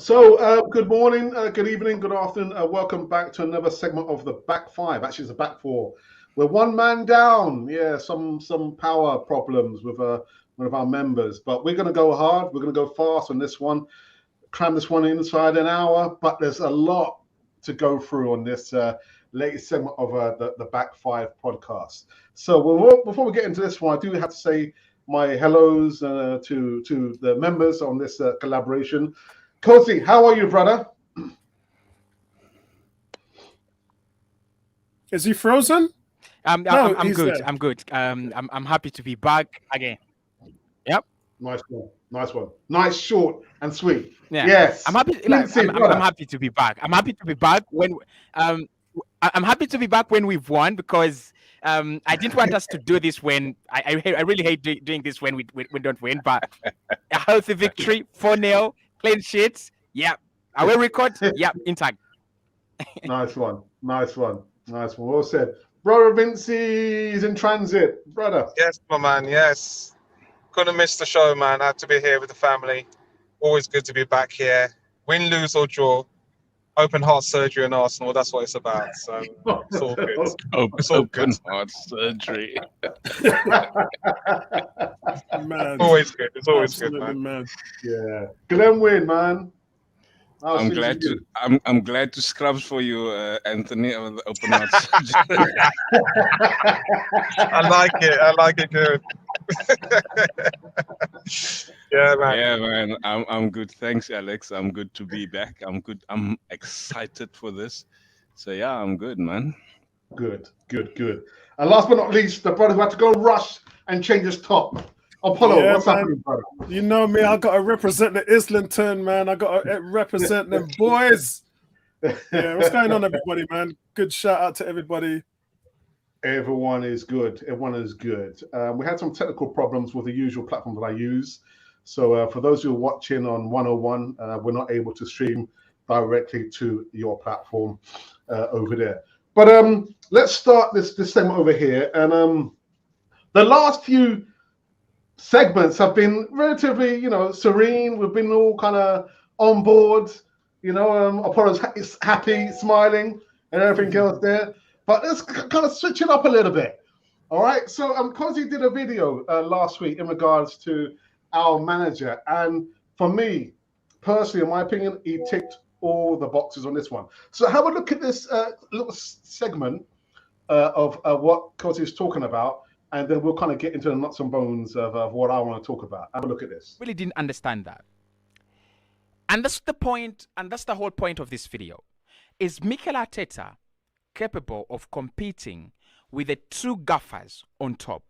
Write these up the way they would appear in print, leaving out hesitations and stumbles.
Good morning, good evening, good afternoon. Welcome back to another segment of the back five. Actually, it's the back four. We're one man down. Yeah, some power problems with one of our members, but we're going to go hard. We're going to go fast on this one. Cram this one inside an hour, but there's a lot to go through on this latest segment of the back five podcast. So before we get into this one, I do have to say my hellos to the members on this collaboration. Kosi, how are you, brother? Is he frozen? I'm good. There. I'm good. I'm happy to be back again. Yep. Nice one. Nice one. Nice, short, and sweet. Yeah. Yes. I'm happy. I'm happy to be back. I'm happy to be back when I'm happy to be back when we've won because I didn't want us to do this when I really hate doing this when we don't win. But a healthy victory, 4-0, clean sheets. Yeah. Away record. Yeah, intact. Nice one. Nice one. Nice one. Well said. Brother Vincey's in transit. Brother. Yes, my man. Yes. Couldn't miss the show, man. I had to be here with the family. Always good to be back here. Win, lose, or draw. Open heart surgery in Arsenal. That's what it's about. So it's all good. It's all Open good. heart surgery. Man. Always good. It's always Absolutely, good, man. man. Yeah. Glenn win, man. I'm glad to scrub for you, Anthony, of the open heart surgery. I like it. I like it good. Yeah, man. Yeah, man. I'm good. Thanks, Alex. I'm good to be back. I'm good. I'm excited for this. So yeah, I'm good, man. Good. And last but not least, the brother who had to go rush and change his top. Apollo, Yeah, what's man. happening, brother? You know me, I gotta represent the Islington, man. I gotta represent them boys. Yeah, what's going on, everybody, man? Good shout out to everybody. Everyone is good. Everyone is good. We had some technical problems with the usual platform that I use. So for those who are watching on 101, we're not able to stream directly to your platform over there. But let's start this segment over here. And the last few segments have been relatively, serene. We've been all kind of on board. Apollo's happy, smiling, and everything else there. But let's kind of switch it up a little bit. All right. So Kosi did a video last week in regards to our manager. And for me, personally, in my opinion, he ticked all the boxes on this one. So have a look at this little segment of what Kosi is talking about. And then we'll kind of get into the nuts and bones of what I want to talk about. Have a look at this. Really didn't understand that. And that's the point, and that's the whole point of this video. Is Mikel Arteta capable of competing with the two gaffers on top?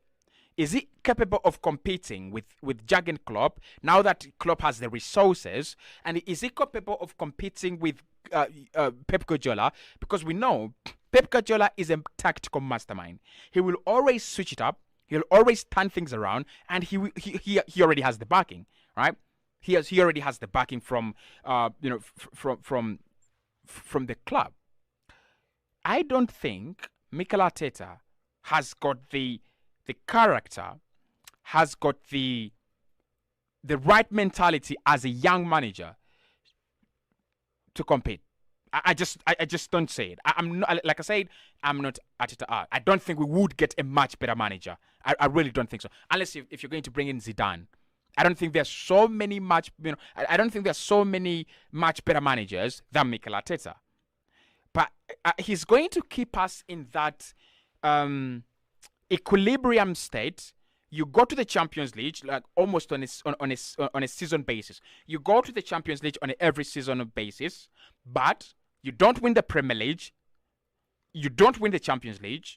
Is he capable of competing with Jurgen Klopp now that Klopp has the resources? And is he capable of competing with Pep Guardiola? Because we know Pep Guardiola is a tactical mastermind. He will always switch it up. He'll always turn things around, and he already has the backing, right? He already has the backing from from the club. I don't think Mikel Arteta has got the character, has got the right mentality as a young manager to compete. I just don't say it. I'm not, like I said, I'm not Arteta. I don't think we would get a much better manager. I really don't think so. Unless if you're going to bring in Zidane. I don't think there's so many I don't think there's so many much better managers than Mikel Arteta. But he's going to keep us in that equilibrium state. You go to the Champions League like almost on a season basis. You go to the Champions League on every season basis, but you don't win the Premier League. You don't win the Champions League,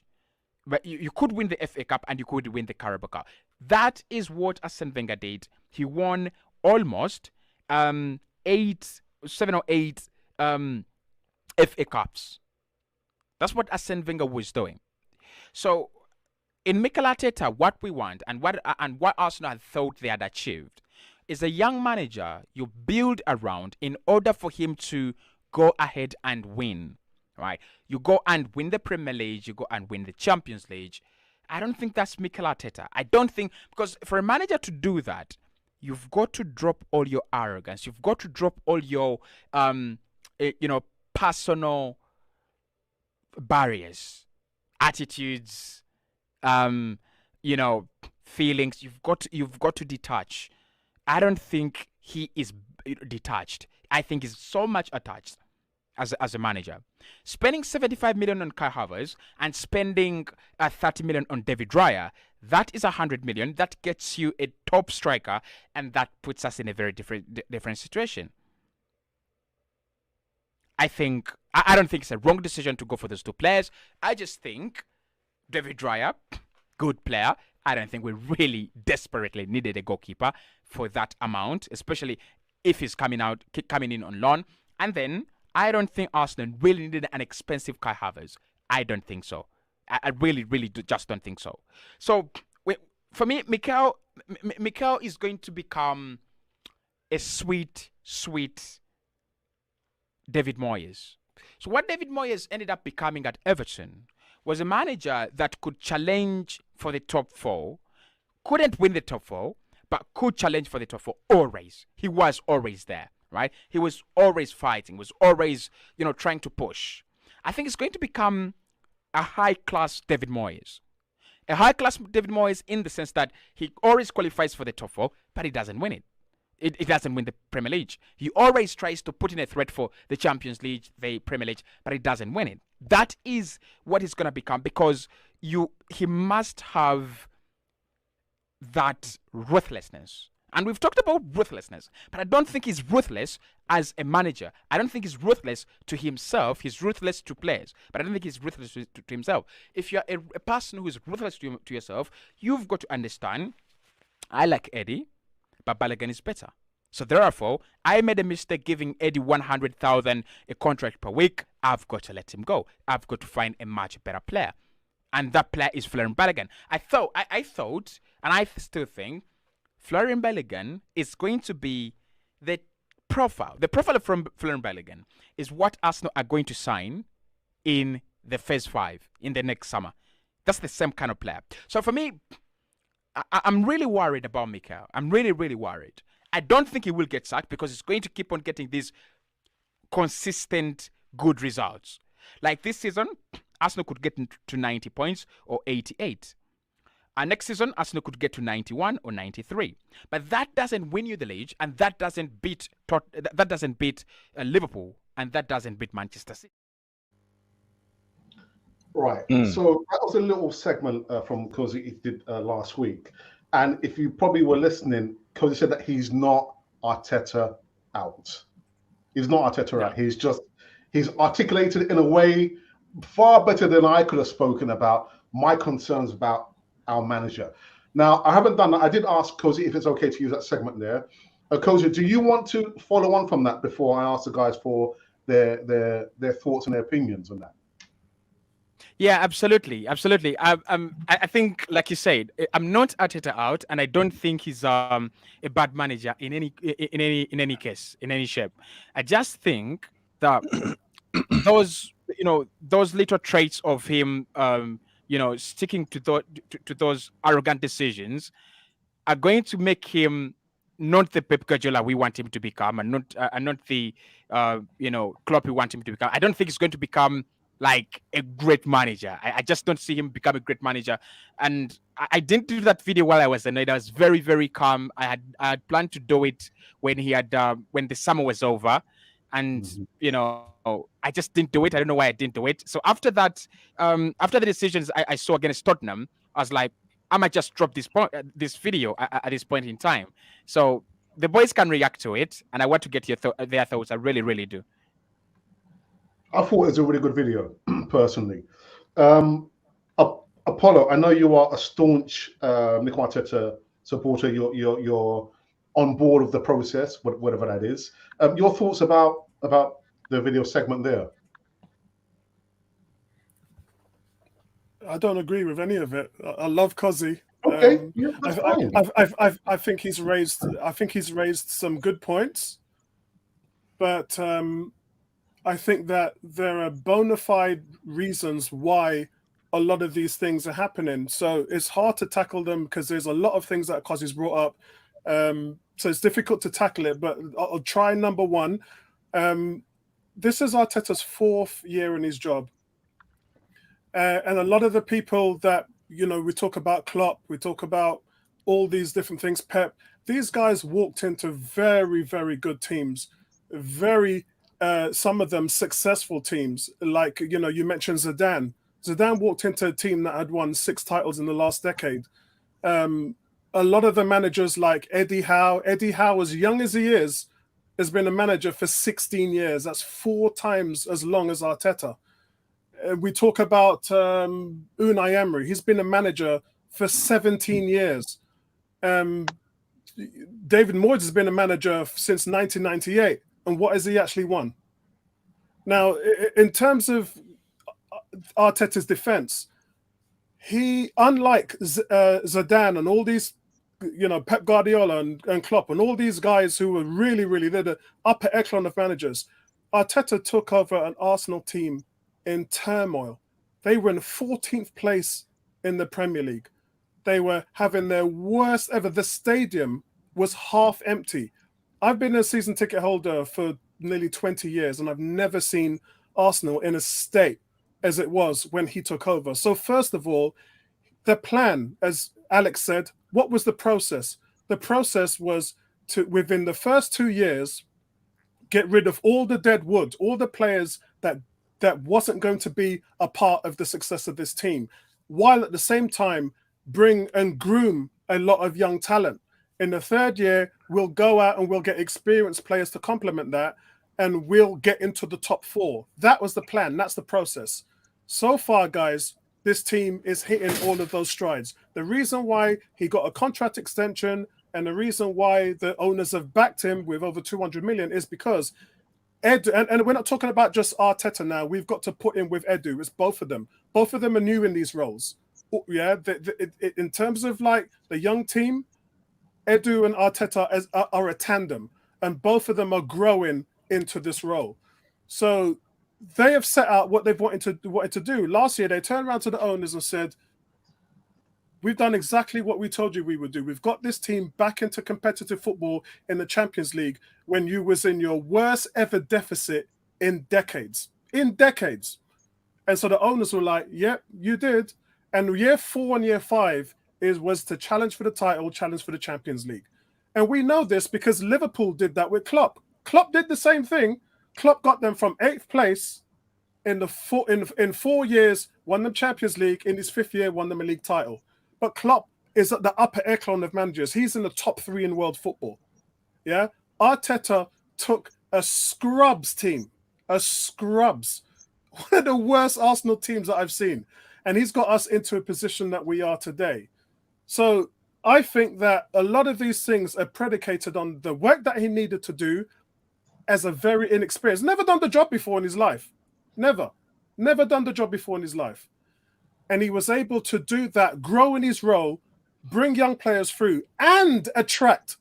but you could win the FA Cup and you could win the Carabao Cup. That is what Arsene Wenger did. He won almost 7 or 8 FA Cups. That's what Arsene Wenger was doing. So in Mikel Arteta, what we want and what Arsenal had thought they had achieved is a young manager you build around in order for him to go ahead and win. Right? You go and win the Premier League, you go and win the Champions League. I don't think that's Mikel Arteta. I don't think, because for a manager to do that, you've got to drop all your arrogance. You've got to drop all your, personal barriers, attitudes, feelings. You've got to detach. I don't think he is detached. I think he's so much attached as a manager. Spending 75 million on Kai Havertz and spending 30 million on David Raya, that is 100 million. That gets you a top striker, and that puts us in a very different situation. I don't think it's a wrong decision to go for those two players. I just think David Raya, good player. I don't think we really desperately needed a goalkeeper for that amount, especially if he's coming in on loan. And then I don't think Arsenal really needed an expensive Kai Havertz. I don't think so. I really just don't think so. So for me, Mikel is going to become a sweet David Moyes. So what David Moyes ended up becoming at Everton was a manager that could challenge for the top 4, couldn't win the top 4, but could challenge for the top 4 always. He was always there, right? He was always fighting, was always, trying to push. I think it's going to become a high-class David Moyes. A high-class David Moyes in the sense that he always qualifies for the top 4, but he doesn't win it. It doesn't win the Premier League. He always tries to put in a threat for the Champions League, the Premier League, but he doesn't win it. That is what he's going to become, because he must have that ruthlessness. And we've talked about ruthlessness, but I don't think he's ruthless as a manager. I don't think he's ruthless to himself. He's ruthless to players, but I don't think he's ruthless to himself. If you're a person who is ruthless to yourself, you've got to understand, I like Eddie, but Balogun is better. So therefore, I made a mistake giving Eddie 100,000 a contract per week. I've got to let him go. I've got to find a much better player. And that player is Florian Balogun. I thought, and I still think, Florian Balogun is going to be the profile. The profile from Florian Balogun is what Arsenal are going to sign in the phase 5 in the next summer. That's the same kind of player. So for me, I'm really worried about Mikel. I'm really worried. I don't think he will get sacked because he's going to keep on getting these consistent good results. Like this season, Arsenal could get to 90 points or 88. Next season, Arsenal could get to 91 or 93. But that doesn't win you the league, and that doesn't beat Liverpool, and that doesn't beat Manchester City. Right. So that was a little segment from Cozy he did last week. And if you probably were listening, Cozy said that he's not Arteta out. He's not Arteta out. He's articulated in a way far better than I could have spoken about my concerns about our manager. Now, I haven't done that. I did ask Cozy if it's okay to use that segment there. Cozy, do you want to follow on from that before I ask the guys for their thoughts and their opinions on that? Yeah, absolutely. I think, like you said, I'm not Arteta out, and I don't think he's a bad manager in any case, in any shape. I just think that those little traits of him, sticking to those arrogant decisions, are going to make him not the Pep Guardiola we want him to become, and not the Klopp we want him to become. I don't think he's going to become like a great manager. I just don't see him become a great manager. And I didn't do that video while I was annoyed. I was very, very calm. I had planned to do it when when the summer was over, and I just didn't do it. I don't know why I didn't do it. So after that, after the decisions I saw against Tottenham, I was like, I might just drop this video at this point in time. So the boys can react to it, and I want to get their thoughts. I really, really do. I thought it was a really good video, personally. Apollo, I know you are a staunch Mikel Arteta supporter. You're on board of the process, whatever that is. Your thoughts about the video segment there? I don't agree with any of it. I love Cozy. Okay, yeah, that's fine. I think he's raised some good points, but I think that there are bona fide reasons why a lot of these things are happening. So it's hard to tackle them because there's a lot of things that Cozy's brought up. so it's difficult to tackle it. But I'll try number one. This is Arteta's 4th year in his job, and a lot of the people that we talk about Klopp, we talk about all these different things. Pep, these guys walked into very, very good teams, very some of them successful teams. Like you mentioned Zidane. Zidane walked into a team that had won 6 titles in the last decade. A lot of the managers like Eddie Howe, as young as he is, has been a manager for 16 years. That's 4 times as long as Arteta. We talk about Unai Emery. He's been a manager for 17 years. David Moyes has been a manager since 1998. And what has he actually won? Now, in terms of Arteta's defense, he, unlike Zidane and all these, Pep Guardiola and Klopp and all these guys who were really, they're the upper echelon of managers, Arteta took over an Arsenal team in turmoil. They were in 14th place in the Premier League. They were having their worst ever. The stadium was half empty. I've been a season ticket holder for nearly 20 years, and I've never seen Arsenal in a state as it was when he took over. So first of all, the plan, as Alex said, what was the process? The process was to, within the first 2 years, get rid of all the dead wood, all the players that wasn't going to be a part of the success of this team, while at the same time bring and groom a lot of young talent. In the 3rd year, we'll go out and we'll get experienced players to complement that, and we'll get into the top 4. That was the plan. That's the process. So far, guys, this team is hitting all of those strides. The reason why he got a contract extension and the reason why the owners have backed him with over 200 million is because Ed, and we're not talking about just Arteta now. We've got to put in with Edu. It's both of them. Both of them are new in these roles. Yeah, in terms of like the young team, Edu and Arteta are a tandem, and both of them are growing into this role. So they have set out what they've wanted to do. Last year, they turned around to the owners and said, we've done exactly what we told you we would do. We've got this team back into competitive football in the Champions League when you was in your worst ever deficit in decades. And so the owners were like, yep, you did. And year 4 and year 5 was to challenge for the title, challenge for the Champions League. And we know this because Liverpool did that with Klopp. Klopp did the same thing. Klopp got them from 8th place in 4 years, won the Champions League. In his 5th year, won them a league title. But Klopp is at the upper echelon of managers. He's in the top 3 in world football. Yeah. Arteta took a scrubs team, one of the worst Arsenal teams that I've seen. And he's got us into a position that we are today. So I think that a lot of these things are predicated on the work that he needed to do as a very inexperienced, never done the job before in his life. Never done the job before in his life. And he was able to do that, grow in his role, bring young players through, and attract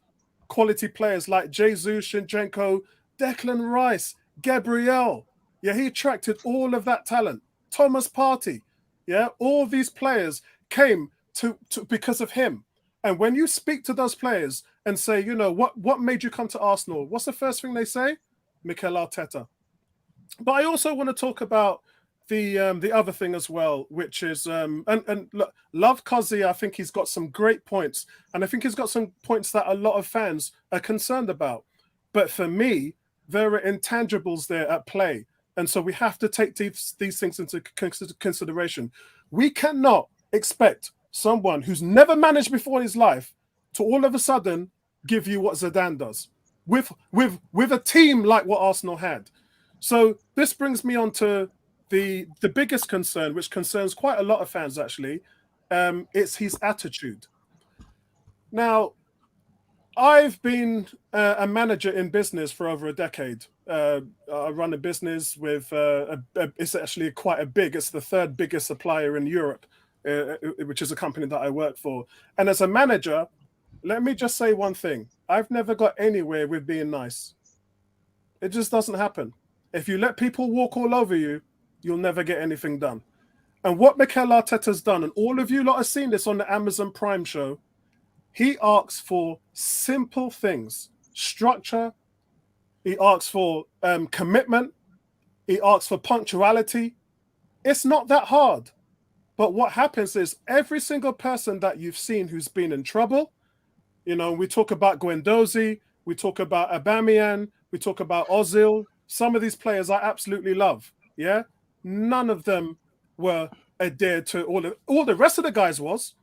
quality players like Jesus, Shinchenko, Declan Rice, Gabriel. Yeah, he attracted all of that talent. Thomas Partey. Yeah, all these players came to because of him. And when you speak to those players and say, what made you come to Arsenal? What's the first thing they say? Mikel Arteta. But I also want to talk about the other thing as well, which is and look, love Cozzy. I think he's got some great points, and I think he's got some points that a lot of fans are concerned about. But for me, there are intangibles there at play, and so we have to take these things into consideration. We cannot expect someone who's never managed before in his life to all of a sudden give you what Zidane does with a team like what Arsenal had. So this brings me on to the biggest concern, which concerns quite a lot of fans actually. It's his attitude. Now, I've been a manager in business for over a decade. I run a business with it's actually quite a big. It's the 3rd biggest supplier in Europe, which is a company that I work for. And as a manager, let me just say one thing: I've never got anywhere with being nice. It just doesn't happen. If you let people walk all over you, you'll never get anything done. And what Mikel Arteta's done, and all of you lot have seen this on the Amazon Prime show, He asks for simple things, structure. He asks for commitment. He asks for punctuality. It's not that hard. But what happens is every single person that you've seen who's been in trouble, you know, we talk about Guendouzi, we talk about Aubameyang, we talk about Ozil. Some of these players I absolutely love. Yeah, none of them were adhered to all the rest of the guys was,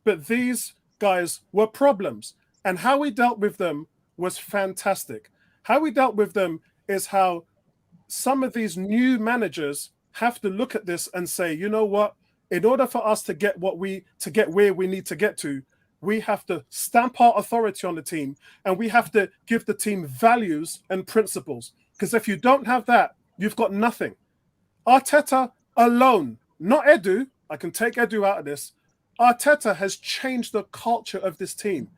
but these guys were problems. And how we dealt with them was fantastic. How we dealt with them is how some of these new managers have to look at this and say, you know what? In order for us to get where we need to get to, we have to stamp our authority on the team, and we have to give the team values and principles. Because if you don't have that, you've got nothing. Arteta alone, not Edu, I can take Edu out of this. Arteta has changed the culture of this team.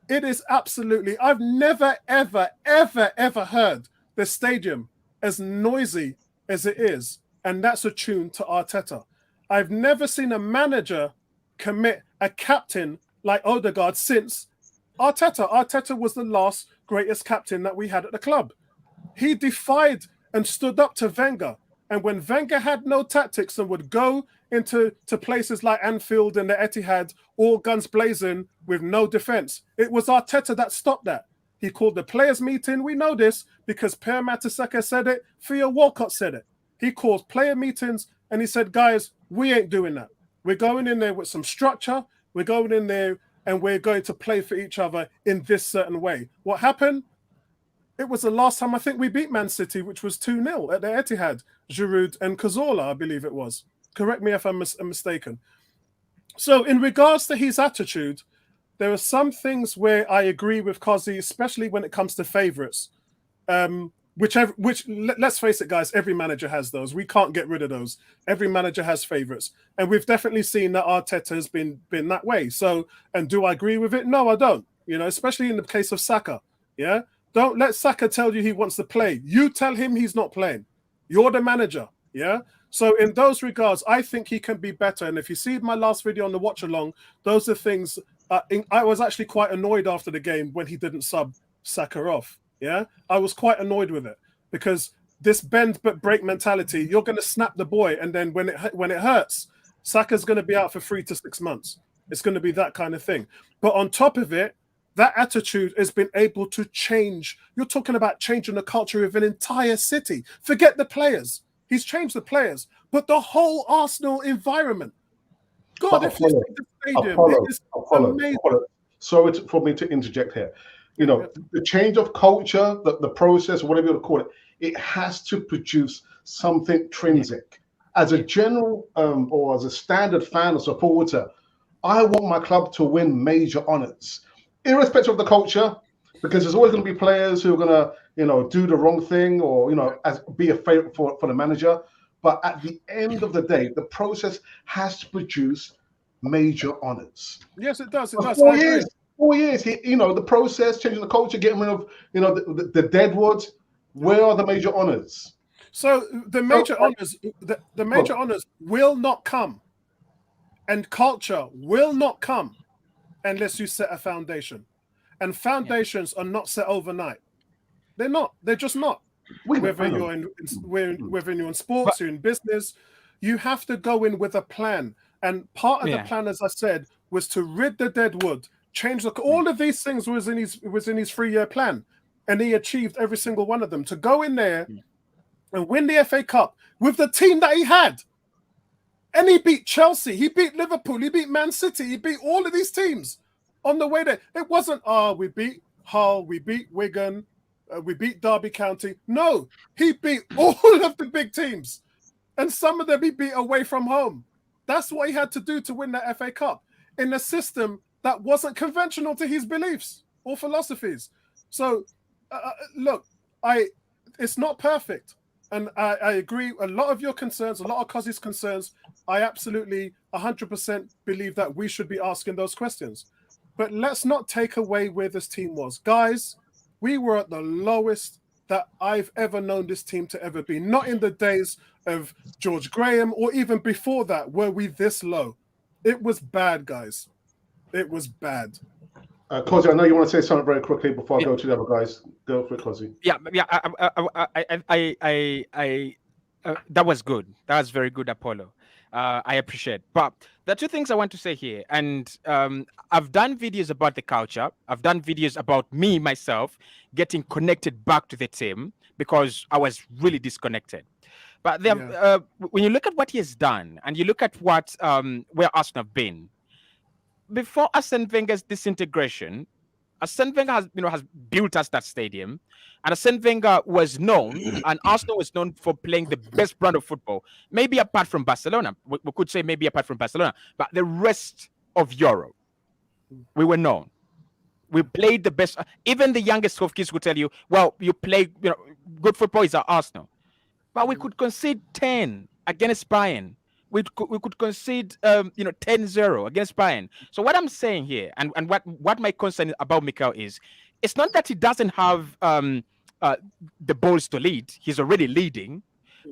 It is absolutely, I've never, ever, ever, ever heard the stadium as noisy as it is. And that's a tune to Arteta. I've never seen a manager commit a captain like Odegaard since Arteta. Arteta was the last greatest captain that we had at the club. He defied and stood up to Wenger. And when Wenger had no tactics and would go into places like Anfield and the Etihad, all guns blazing with no defense, it was Arteta that stopped that. He called the players' meeting. We know this because Per Mertesacker said it. Theo Walcott said it. He calls player meetings and he said, guys, we ain't doing that. We're going in there with some structure. We're going in there and we're going to play for each other in this certain way. What happened? It was the last time I think we beat Man City, which was 2-0 at the Etihad. Giroud and Cazorla, I believe it was. Correct me if I'm mistaken. So in regards to his attitude, there are some things where I agree with Kazi, especially when it comes to favourites. Which let's face it, guys, every manager has those. We can't get rid of those. Every manager has favourites. And we've definitely seen that Arteta has been that way. So, and do I agree with it? No, I don't. You know, especially in the case of Saka. Yeah. Don't let Saka tell you he wants to play. You tell him he's not playing. You're the manager. Yeah. So in those regards, I think he can be better. And if you see my last video on the watch along, those are things. I was actually quite annoyed after the game when he didn't sub Saka off. Yeah, I was quite annoyed with it because this bend but break mentality, you're going to snap the boy, and then when it hurts, Saka's going to be out for 3 to 6 months. It's going to be that kind of thing. But on top of it, that attitude has been able to change. You're talking about changing the culture of an entire city. Forget the players. He's changed the players, but the whole Arsenal environment. God, if you see the stadium, it is amazing. Sorry for me to interject here. You know, the change of culture, the process, whatever you want to call it, it has to produce something intrinsic. As a general or as a standard fan or supporter, I want my club to win major honours, irrespective of the culture, because there's always going to be players who are going to, you know, do the wrong thing or, you know, be a favourite for the manager. But at the end of the day, the process has to produce major honours. Yes, it does. It does. 4 years, you know, the process, changing the culture, getting rid of, you know, the deadwoods. Where are the major honours? So the major honours, the major honours will not come, and culture will not come unless you set a foundation. And foundations are not set overnight. They're not. They're just not. Whether you're in sports, you're in business, you have to go in with a plan. And part of the plan, as I said, was to rid the dead wood. Change all of these things was in his 3-year plan, and he achieved every single one of them. To go in there and win the FA Cup with the team that he had, and he beat Chelsea, he beat Liverpool, he beat Man City, he beat all of these teams on the way there. It wasn't we beat Hull, we beat Wigan, we beat Derby County. No, he beat all of the big teams, and some of them he beat away from home. That's what he had to do to win that FA Cup in a system that wasn't conventional to his beliefs or philosophies. So, look, it's not perfect. And I agree, a lot of your concerns, a lot of Kazi's concerns, I absolutely 100% believe that we should be asking those questions. But let's not take away where this team was. Guys, we were at the lowest that I've ever known this team to ever be. Not in the days of George Graham or even before that were we this low. It was bad, guys. It was bad. Cozy, I know you want to say something very quickly before I go to the other guys. Go for it, Cozy. Yeah. That was good. That was very good, Apollo. I appreciate. But there are two things I want to say here, and I've done videos about the culture. I've done videos about me myself getting connected back to the team because I was really disconnected. But when you look at what he has done, and you look at what where Arsenal have been before Arsene Wenger's disintegration, Arsene Wenger has built us that stadium, and Arsene Wenger was known, and Arsenal was known for playing the best brand of football. Maybe apart from Barcelona, we could say maybe apart from Barcelona, but the rest of Europe, we were known. We played the best. Even the youngest of kids would tell you, "Well, you play, good football is at Arsenal," but we could concede 10 against Bayern. We could concede 10-0 against Bayern. So what I'm saying here, and what my concern about Mikel is, it's not that he doesn't have the balls to lead. He's already leading,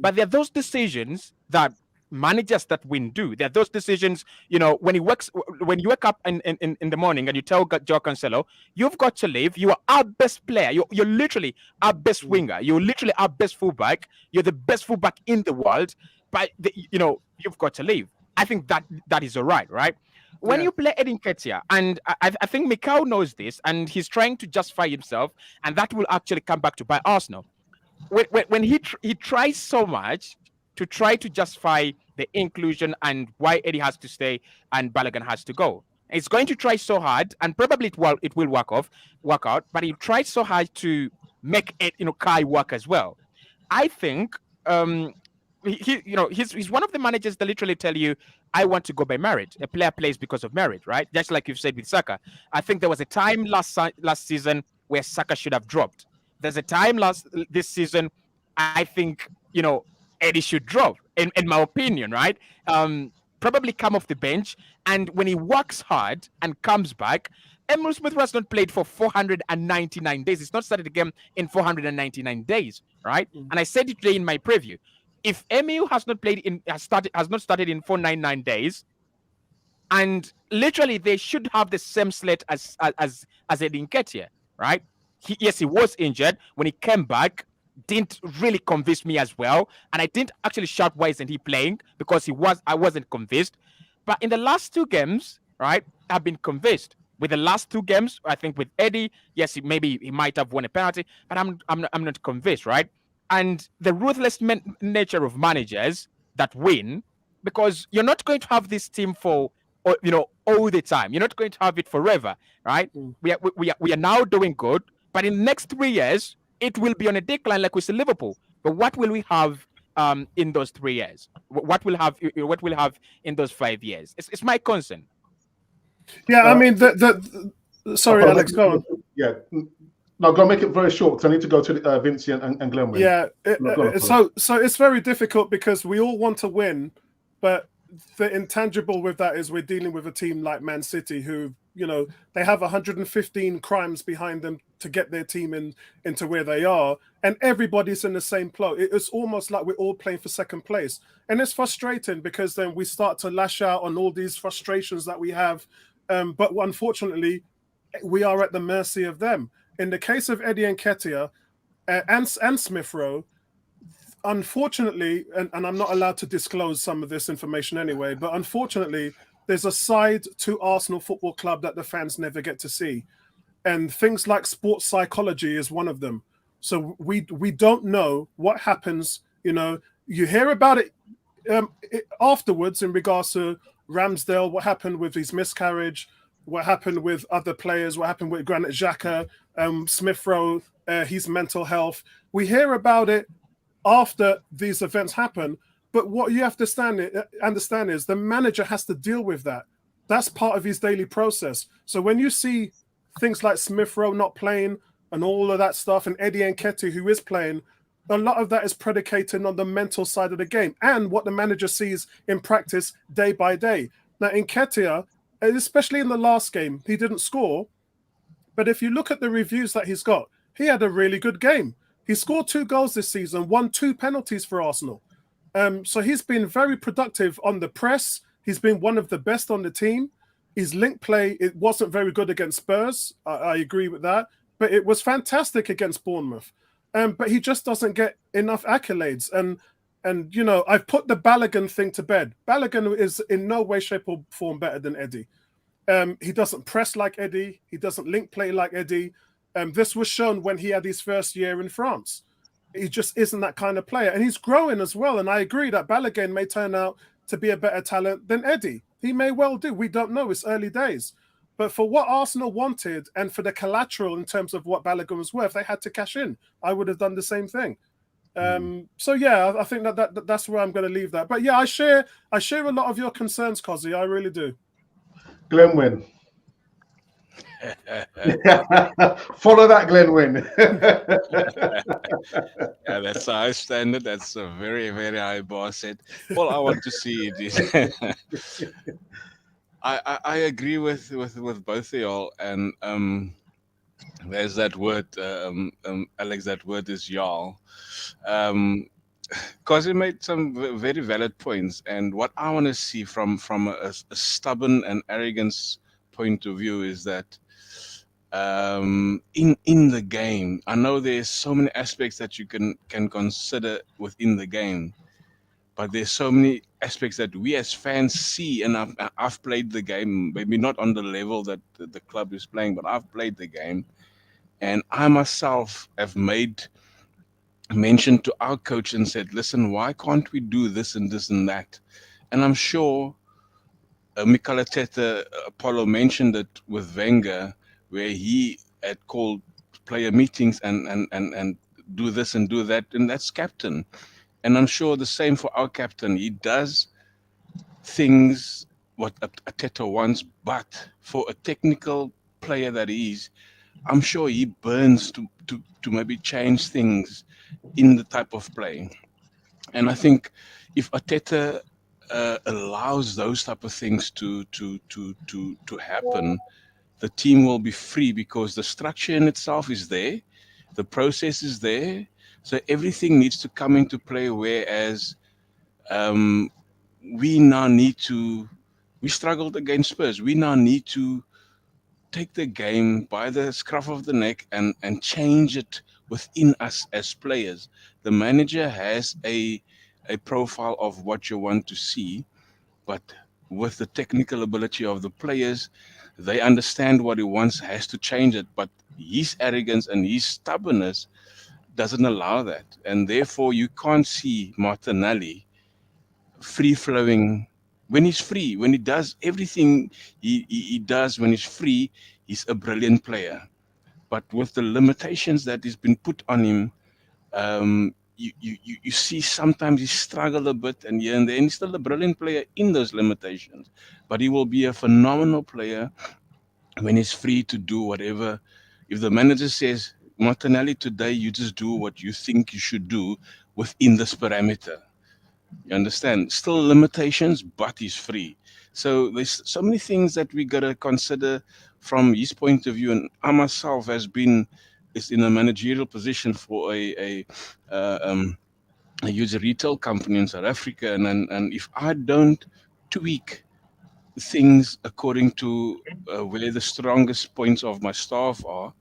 but there are those decisions that managers that win do. There are those decisions, when you wake up in the morning and you tell Joao Cancelo, you've got to leave. You are our best player. You're literally our best winger. You're literally our best fullback. You're the best fullback in the world. But you've got to leave. I think that is all right, right? When you play Eddie Nketiah, and I think Mikel knows this, and he's trying to justify himself, and that will actually come back to bite Arsenal. When he tries so much to try to justify the inclusion and why Eddie has to stay and Balogun has to go, it's going to try so hard, and probably it will work out. But he tried so hard to make it, Kai work as well. I think. He's one of the managers that literally tell you, I want to go by merit. A player plays because of merit, right? Just like you've said with Saka. I think there was a time last season where Saka should have dropped. There's a time this season, I think, Eddie should drop, in my opinion, right? Probably come off the bench. And when he works hard and comes back, Emile Smith has not played for 499 days. It's not started again in 499 days, right? And I said it today in my preview. If Emile has not started in 499 days, and literally they should have the same slate as Eddie Nketiah, right? He was injured. When he came back, didn't really convince me as well, and I didn't actually shout, "Why isn't he playing?" Because I wasn't convinced. But in the last two games, right, I've been convinced. With the last two games, I think with Eddie, yes, maybe he might have won a penalty, but I'm not convinced, right? And the ruthless nature of managers that win, because you're not going to have this team for all the time. You're not going to have it forever, right? We are now doing good, but in the next 3 years it will be on a decline, like we see Liverpool. But what will we have in those 3 years? What will have in those 5 years? It's my concern. Yeah, I mean sorry, Alex, go on. Yeah. No, go make it very short because I need to go to Vinci and Glenwyn. Yeah, so it's very difficult because we all want to win, but the intangible with that is we're dealing with a team like Man City who, they have 115 crimes behind them to get their team into where they are, and everybody's in the same plot. It's almost like we're all playing for second place, and it's frustrating because then we start to lash out on all these frustrations that we have, but unfortunately, we are at the mercy of them. In the case of Eddie Nketiah and Smith Rowe, unfortunately, and I'm not allowed to disclose some of this information anyway, but unfortunately, there's a side to Arsenal Football Club that the fans never get to see. And things like sports psychology is one of them. So we don't know what happens. You hear about it afterwards in regards to Ramsdale, what happened with his miscarriage, what happened with other players, what happened with Granit Xhaka, Smith Rowe, his mental health. We hear about it after these events happen, but what you have to understand is the manager has to deal with that. That's part of his daily process. So when you see things like Smith Rowe not playing and all of that stuff, and Eddie Nketiah who is playing, a lot of that is predicated on the mental side of the game and what the manager sees in practice day by day. Now, Nketiah, especially in the last game, he didn't score. But if you look at the reviews that he's got, he had a really good game. He scored 2 goals this season, won 2 penalties for Arsenal. So he's been very productive on the press. He's been one of the best on the team. His link play, it wasn't very good against Spurs. I agree with that, but it was fantastic against Bournemouth. But he just doesn't get enough accolades. And you know, I've put the Balogun thing to bed. Balogun is in no way, shape, or form better than Eddie. He doesn't press like Eddie. He doesn't link play like Eddie. This was shown when he had his first year in France. He just isn't that kind of player. And he's growing as well. And I agree that Balogun may turn out to be a better talent than Eddie. He may well do. We don't know. It's early days. But for what Arsenal wanted and for the collateral in terms of what Balogun was worth, they had to cash in. I would have done the same thing. So yeah, I think that's where I'm going to leave that. But yeah, I share a lot of your concerns, Cozzy. I really do. Glenwyn. Follow that, Glenwyn. Yeah, that's a high standard. That's a very, very high bar set. All I want to see is I agree with both of y'all, and there's that word, Alex. That word is y'all. Because he made some very valid points, and what I want to see from a stubborn and arrogance point of view is that in the game, I know there's so many aspects that you can consider within the game, but there's so many aspects that we as fans see, and I've played the game, maybe not on the level that the club is playing, but I've played the game, and I myself have made mention to our coach and said, listen, why can't we do this and this and that? And I'm sure Mikel Arteta, Apollo mentioned it with Wenger, where he had called player meetings and do this and do that, and that's captain. And I'm sure the same for our captain. He does things what Arteta wants, but for a technical player that he is, I'm sure he burns to maybe change things in the type of play. And I think if Arteta allows those type of things to happen, the team will be free because the structure in itself is there, the process is there, so everything needs to come into play. Whereas we now need to, we struggled against Spurs. We now need to take the game by the scruff of the neck and change it within us as players. The manager has a profile of what you want to see, but with the technical ability of the players, they understand what he wants, has to change it, but his arrogance and his stubbornness doesn't allow that. And therefore you can't see Martinelli free-flowing when he's free. When he does everything he does when he's free, he's a brilliant player. But with the limitations that has been put on him, you see sometimes he struggled a bit, and here and there, and he's still a brilliant player in those limitations. But he will be a phenomenal player when he's free to do whatever. If the manager says, Martinelli, today you just do what you think you should do within this parameter. You understand? Still limitations, but he's free. So there's so many things that we gotta consider from his point of view. And I myself is in a managerial position for a huge retail company in South Africa, and if I don't tweak things according to where the strongest points of my staff are,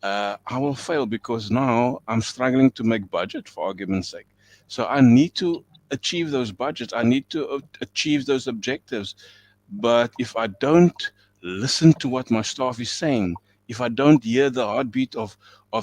I will fail, because now I'm struggling to make budget, for argument's sake. So I need to achieve those budgets. I need to achieve those objectives. But if I don't listen to what my staff is saying, if I don't hear the heartbeat of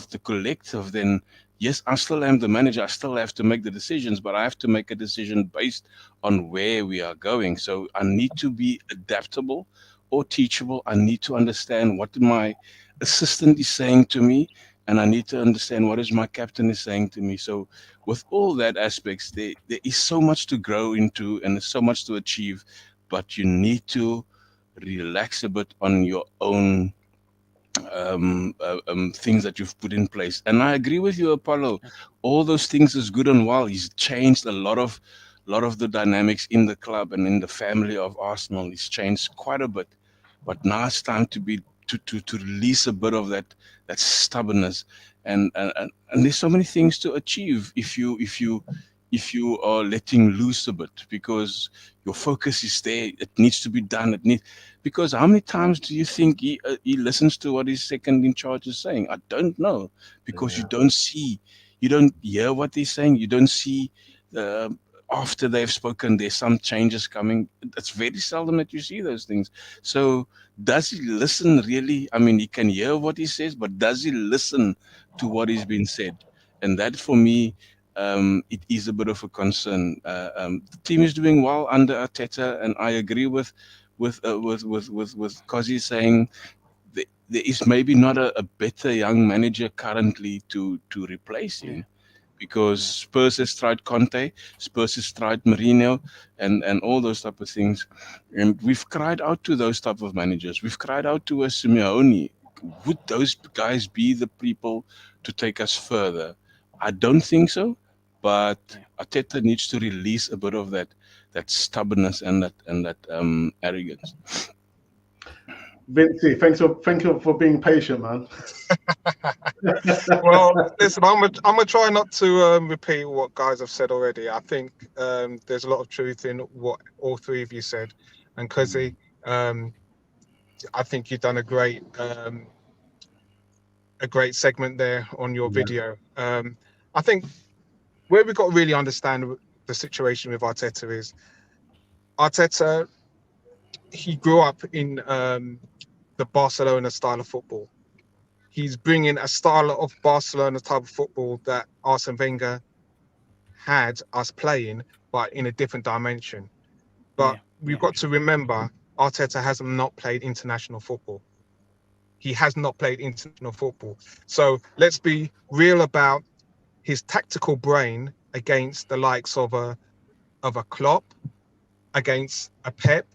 the collective, then yes, I still am the manager. I still have to make the decisions, but I have to make a decision based on where we are going. So I need to be adaptable or teachable. I need to understand what my assistant is saying to me, and I need to understand what is my captain is saying to me. So with all that aspects, there is so much to grow into and there's so much to achieve, but you need to relax a bit on your own things that you've put in place. And I agree with you, Apollo. All those things is good and well. He's changed a lot of the dynamics in the club and in the family of Arsenal. He's changed quite a bit. But now it's time to release a bit of that stubbornness. And there's so many things to achieve if you if you are letting loose a bit, because your focus is there. It needs to be done. Because how many times do you think he listens to what his second in charge is saying? I don't know, because you don't see, you don't hear what they're saying. You don't see the after they've spoken, there's some changes coming. It's very seldom that you see those things. So does he listen really? I mean, he can hear what he says, but does he listen to what is being said? And that for me, it is a bit of a concern. The team is doing well under Arteta, and I agree with Kosi saying there is maybe not a better young manager currently to replace him. Because Spurs has tried Conte, Spurs has tried Mourinho, and all those type of things, and we've cried out to those type of managers. We've cried out to a Simeone. Would those guys be the people to take us further? I don't think so, but Arteta needs to release a bit of that stubbornness and that arrogance. Vinci, thank you for being patient, man. Well, listen, I'm gonna try not to repeat what guys have said already. I think there's a lot of truth in what all three of you said, and Kosi, I think you've done a great segment there on your video. I think where we've got to really understand the situation with Arteta is Arteta. He grew up in the Barcelona style of football. He's bringing a style of Barcelona type of football that Arsene Wenger had us playing, but in a different dimension. But we've got to remember, Arteta has not played international football. He has not played international football. So let's be real about his tactical brain against the likes of a Klopp, against a Pep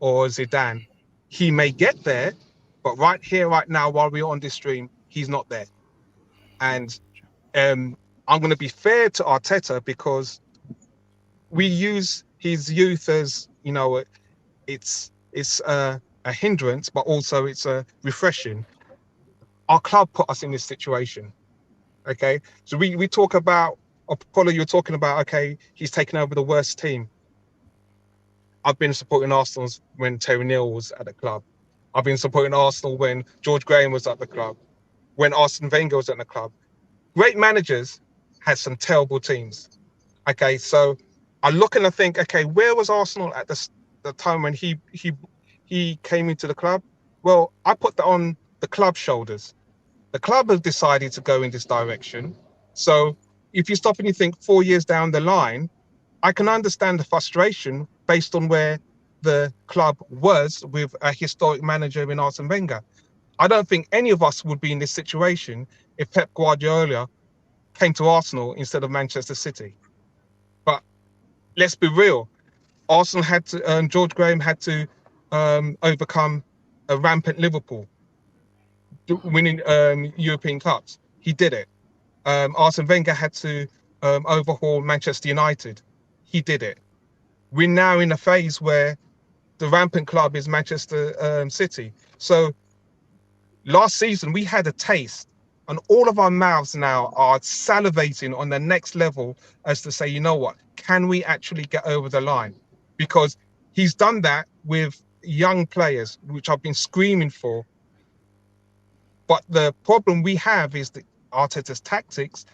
or Zidane. He may get there, but right here, right now, while we're on this stream, he's not there. And I'm going to be fair to Arteta, because we use his youth as, you know, it's a hindrance, but also it's a refreshing. Our club put us in this situation. Okay, so we talk about Apollo. You're talking about, okay, he's taken over the worst team. I've been supporting Arsenal when Terry Neal was at the club. I've been supporting Arsenal when George Graham was at the club, when Arsene Wenger was at the club. Great managers had some terrible teams. Okay, so I look and I think, okay, where was Arsenal at the time when he came into the club? Well, I put that on the club's shoulders. The club has decided to go in this direction. So if you stop and you think 4 years down the line, I can understand the frustration based on where the club was with a historic manager in Arsene Wenger. I don't think any of us would be in this situation if Pep Guardiola came to Arsenal instead of Manchester City. But let's be real. Arsenal had to, George Graham had to overcome a rampant Liverpool, winning European Cups. He did it. Arsene Wenger had to overhaul Manchester United. He did it. We're now in a phase where the rampant club is Manchester City. So last season we had a taste, and all of our mouths now are salivating on the next level as to say, you know what, can we actually get over the line? Because he's done that with young players, which I've been screaming for. But the problem we have is that Arteta's tactics,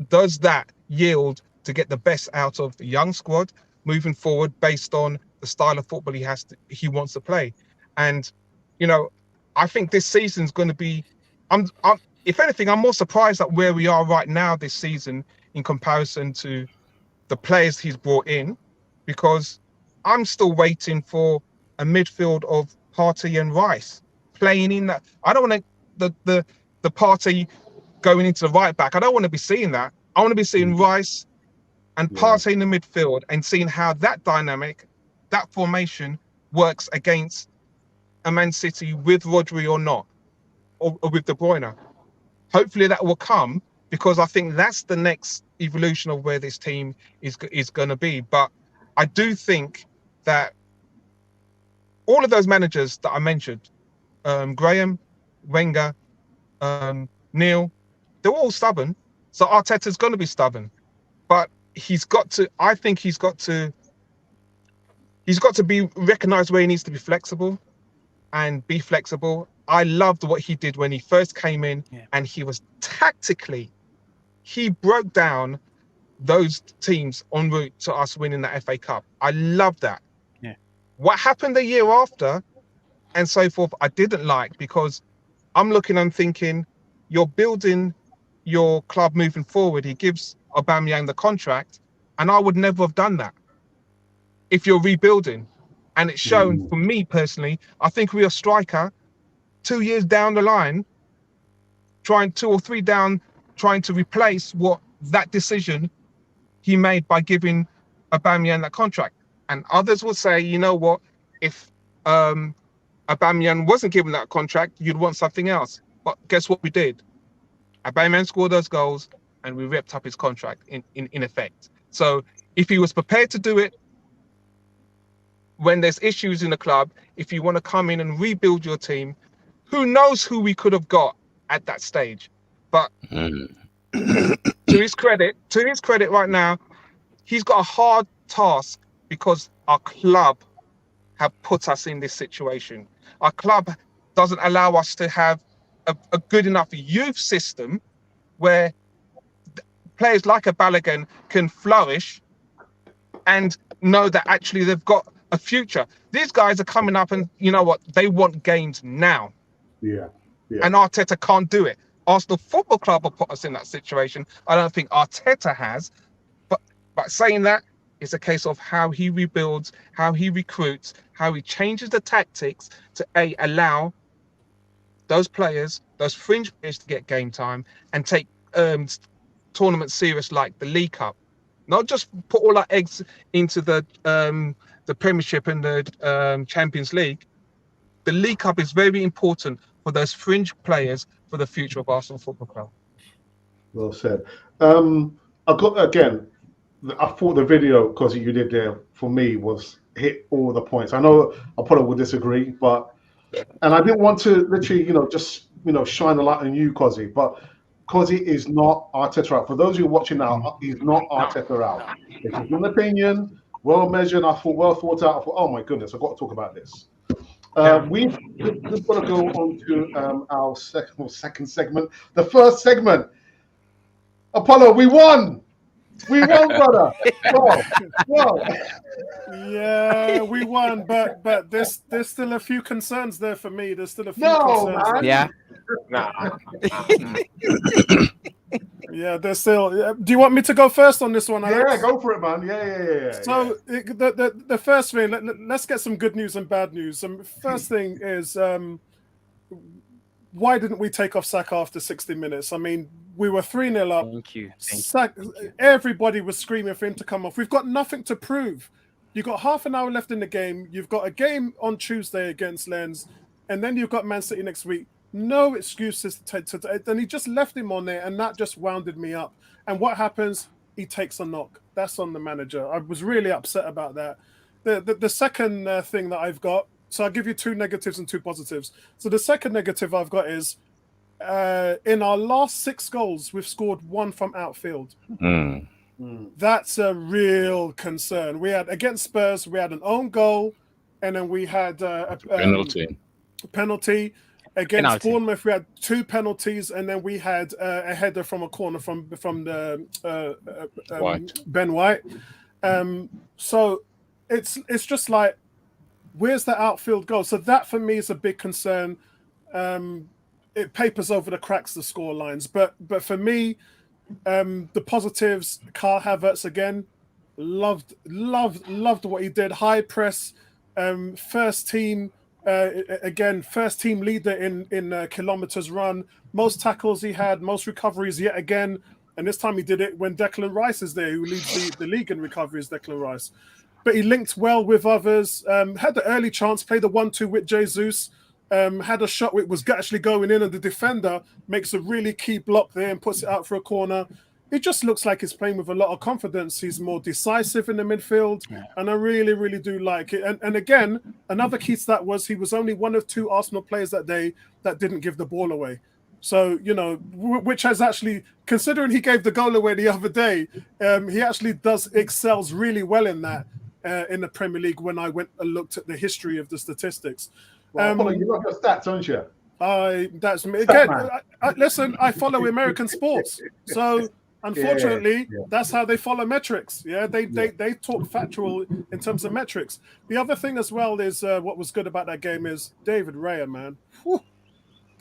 does that yield to get the best out of the young squad moving forward based on the style of football he wants to play? And, you know, I think this season's going to be, if anything, I'm more surprised at where we are right now this season in comparison to the players he's brought in, because I'm still waiting for a midfield of Partey and Rice playing in that. I don't want the Partey going into the right back. I don't want to be seeing that. I want to be seeing Rice and Partey in the midfield and seeing how that dynamic, that formation works against a Man City with Rodri or not, or with De Bruyne. Hopefully that will come, because I think that's the next evolution of where this team is going to be. But I do think that all of those managers that I mentioned, Graham, Wenger, Neil, they're all stubborn. So Arteta's going to be stubborn, but he's got to. I think he's got to. He's got to be recognized where he needs to be flexible, and be flexible. I loved what he did when he first came in, and he was tactically. He broke down those teams en route to us winning the FA Cup. I love that. Yeah. What happened the year after, and so forth, I didn't like, because I'm looking and thinking, you're building your club moving forward. He gives Aubameyang the contract, and I would never have done that if you're rebuilding. And it's shown for me personally. I think we're a striker 2 years down the line, trying 2 or 3 down, trying to replace what that decision he made by giving Aubameyang that contract. And others will say, you know what, if Aubameyang wasn't given that contract, you'd want something else. But guess what we did? Aubameyang scored those goals, and we ripped up his contract in effect. So if he was prepared to do it when there's issues in the club, if you want to come in and rebuild your team, who knows who we could have got at that stage. But to his credit right now, he's got a hard task, because our club have put us in this situation. Our club doesn't allow us to have a good enough youth system where players like a Balogun can flourish and know that actually they've got a future. These guys are coming up, and you know what? They want games now. Yeah. And Arteta can't do it. Arsenal Football Club will put us in that situation. I don't think Arteta has. But saying that, it's a case of how he rebuilds, how he recruits, how he changes the tactics to allow those players, those fringe players, to get game time and take tournaments serious, like the League Cup. Not just put all our eggs into the Premiership and the Champions League. The League Cup is very important for those fringe players for the future of Arsenal Football Club. Well said. I thought the video, because you did there, for me, was hit all the points. I know I probably would disagree, and I didn't want to literally, just shine a light on you, Cozzy, but Cozzy is not Arteta out. For those of you watching now, he's not Arteta out. It's his own opinion, well measured. I thought, well thought out. I thought, oh my goodness, I've got to talk about this. We've got to go on to our second segment. The first segment, Apollo, we won. We won, brother. Whoa. Yeah, we won, but there's still a few concerns there for me. There's still a few concerns. Man. Yeah. Yeah, there's still. Do you want me to go first on this one, Alex? Yeah, go for it, man. Yeah. So the first thing, let's get some good news and bad news. First thing is, why didn't we take off Saka after 60 minutes? I mean, we were 3-0 up. Thank you. Everybody was screaming for him to come off. We've got nothing to prove. You've got half an hour left in the game. You've got a game on Tuesday against Lens, and then you've got Man City next week. No excuses and he just left him on there, and that just wounded me up. And what happens? He takes a knock. That's on the manager. I was really upset about that. The second thing that I've got, so I'll give you 2 negatives and 2 positives. So the second negative I've got is, in our last 6 goals, we've scored 1 from outfield. That's a real concern. We had, against Spurs, we had an own goal, and then we had a penalty. Against Bournemouth, we had 2 penalties, and then we had a header from a corner from the Ben White. So it's just like, where's the outfield goal? So that for me is a big concern. It papers over the cracks, the score lines. But for me, the positives, Carl Havertz again, loved what he did. High press, first team. Again, first team leader in kilometers run, most tackles he had, most recoveries yet again, and this time he did it when Declan Rice is there, who leads the league in recoveries, Declan Rice. But he linked well with others, had the early chance, played the 1-2 with Jesus, had a shot which was actually going in, and the defender makes a really key block there and puts it out for a corner. It just looks like he's playing with a lot of confidence. He's more decisive in the midfield, and I really, really do like it. And again, another key to that was he was only one of 2 Arsenal players that day that didn't give the ball away. So, you know, which has actually, considering he gave the goal away the other day, he actually excels really well in that in the Premier League when I went and looked at the history of the statistics. Well, Apollo, you love your stats, don't you? That's me. Again, listen, I follow American sports. So, unfortunately, that's how they follow metrics. Yeah, they talk factual in terms of metrics. The other thing as well is what was good about that game is David Raya, man. Whew.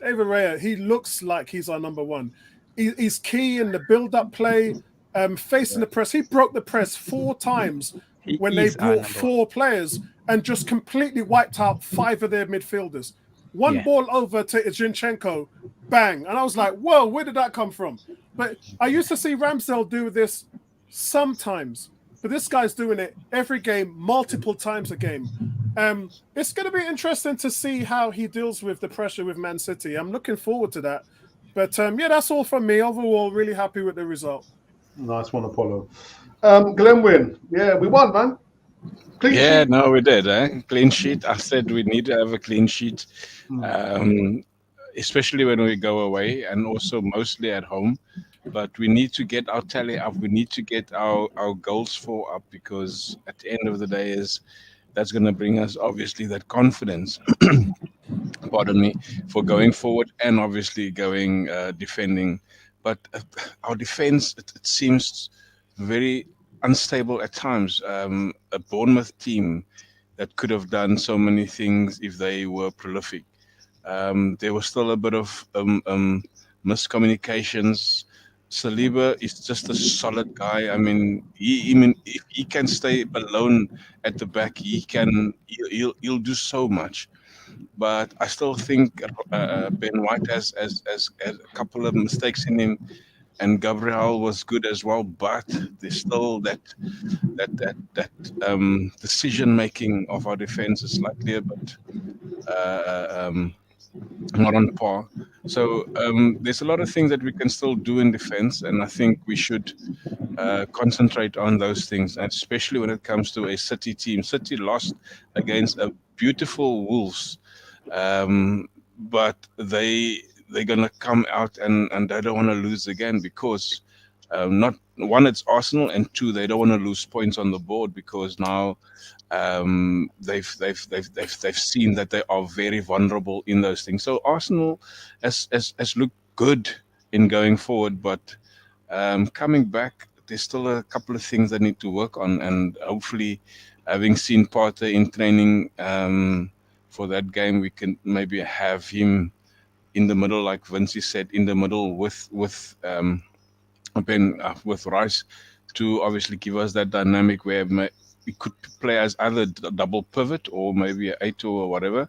David Raya, he looks like he's our number one. He's key in the build-up play, facing the press. He broke the press 4 times when they brought 4 players and just completely wiped out 5 of their midfielders. One ball over to Zinchenko, bang. And I was like, whoa, where did that come from? But I used to see Ramsdale do this sometimes. But this guy's doing it every game, multiple times a game. It's going to be interesting to see how he deals with the pressure with Man City. I'm looking forward to that. But yeah, that's all from me. Overall, really happy with the result. Nice one, Apollo. Glenwyn, yeah, we won, man. Clean sheet. No, we did. Clean sheet. I said we need to have a clean sheet, especially when we go away and also mostly at home. But we need to get our tally up. We need to get our goals for up, because at the end of the day that's going to bring us obviously that confidence. Pardon me, for going forward and obviously going defending. But our defense, it seems very unstable at times. A Bournemouth team that could have done so many things if they were prolific. There was still a bit of miscommunications. Saliba is just a solid guy. I mean, if he can stay alone at the back, he'll do so much. But I still think Ben White has a couple of mistakes in him, and Gabriel was good as well. But there's still that decision making of our defense is slightly a bit not on par. So there's a lot of things that we can still do in defense, and I think we should concentrate on those things, and especially when it comes to a City team. City lost against a beautiful Wolves, but they're gonna come out and they don't want to lose again, because not one, it's Arsenal, and 2, they don't want to lose points on the board, because now they've seen that they are very vulnerable in those things. So Arsenal has looked good in going forward, but coming back, there's still a couple of things that need to work on, and hopefully, having seen Partey in training for that game, we can maybe have him in the middle, like Vinci said, in the middle with Rice, to obviously give us that dynamic where we could play as either double pivot or maybe an 8 or whatever,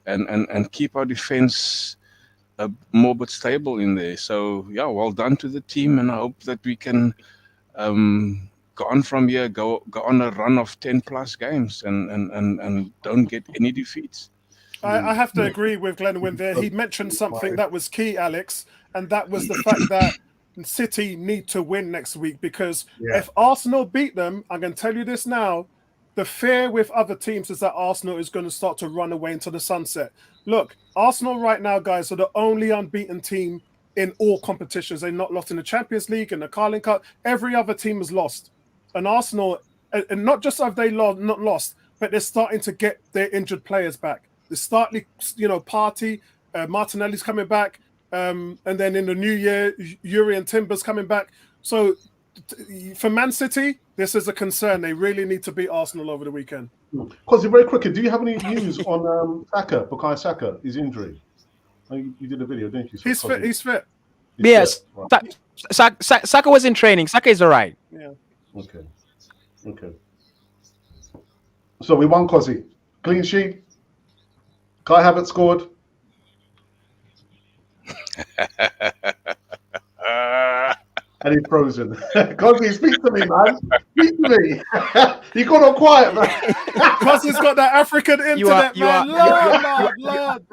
and keep our defense more but stable in there. So yeah, well done to the team, and I hope that we can go on from here, go on a run of 10 plus games and don't get any defeats. I have to agree with Glenwyn there. He mentioned something that was key, Alex, and that was the fact that City need to win next week, because if Arsenal beat them, I can tell you this now, the fear with other teams is that Arsenal is going to start to run away into the sunset. Look, Arsenal right now, guys, are the only unbeaten team in all competitions. They're not lost in the Champions League and the Carling Cup. Every other team has lost. And Arsenal, and not just have they not lost, but they're starting to get their injured players back. They're starting, Partey, Martinelli's coming back. And then in the new year, Yuri and Timber's coming back. So for Man City, this is a concern. They really need to beat Arsenal over the weekend. Because very quickly, do you have any news on Saka, bukayo Saka, his injury? You did a video, didn't you? He's fit. He's fit. Yes. Right. Saka was in training. Saka is all right. Yeah. Okay. So we won, Cozzy. Clean sheet. Kai Havertz scored. And he's frozen. Cozzy, speak to me, man. Speak to me. You got all quiet, man. Cozzy's got that African internet, man. Lord.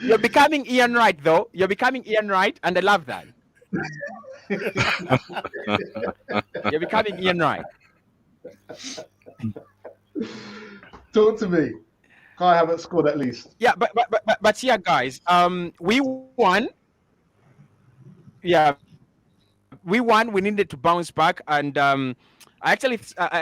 You're becoming Ian Wright, though. You're becoming Ian Wright, and I love that. You're becoming Ian Wright. Talk to me. Kai Havertz scored at least. Yeah, but yeah, guys, we won. Yeah, we won. We needed to bounce back, and I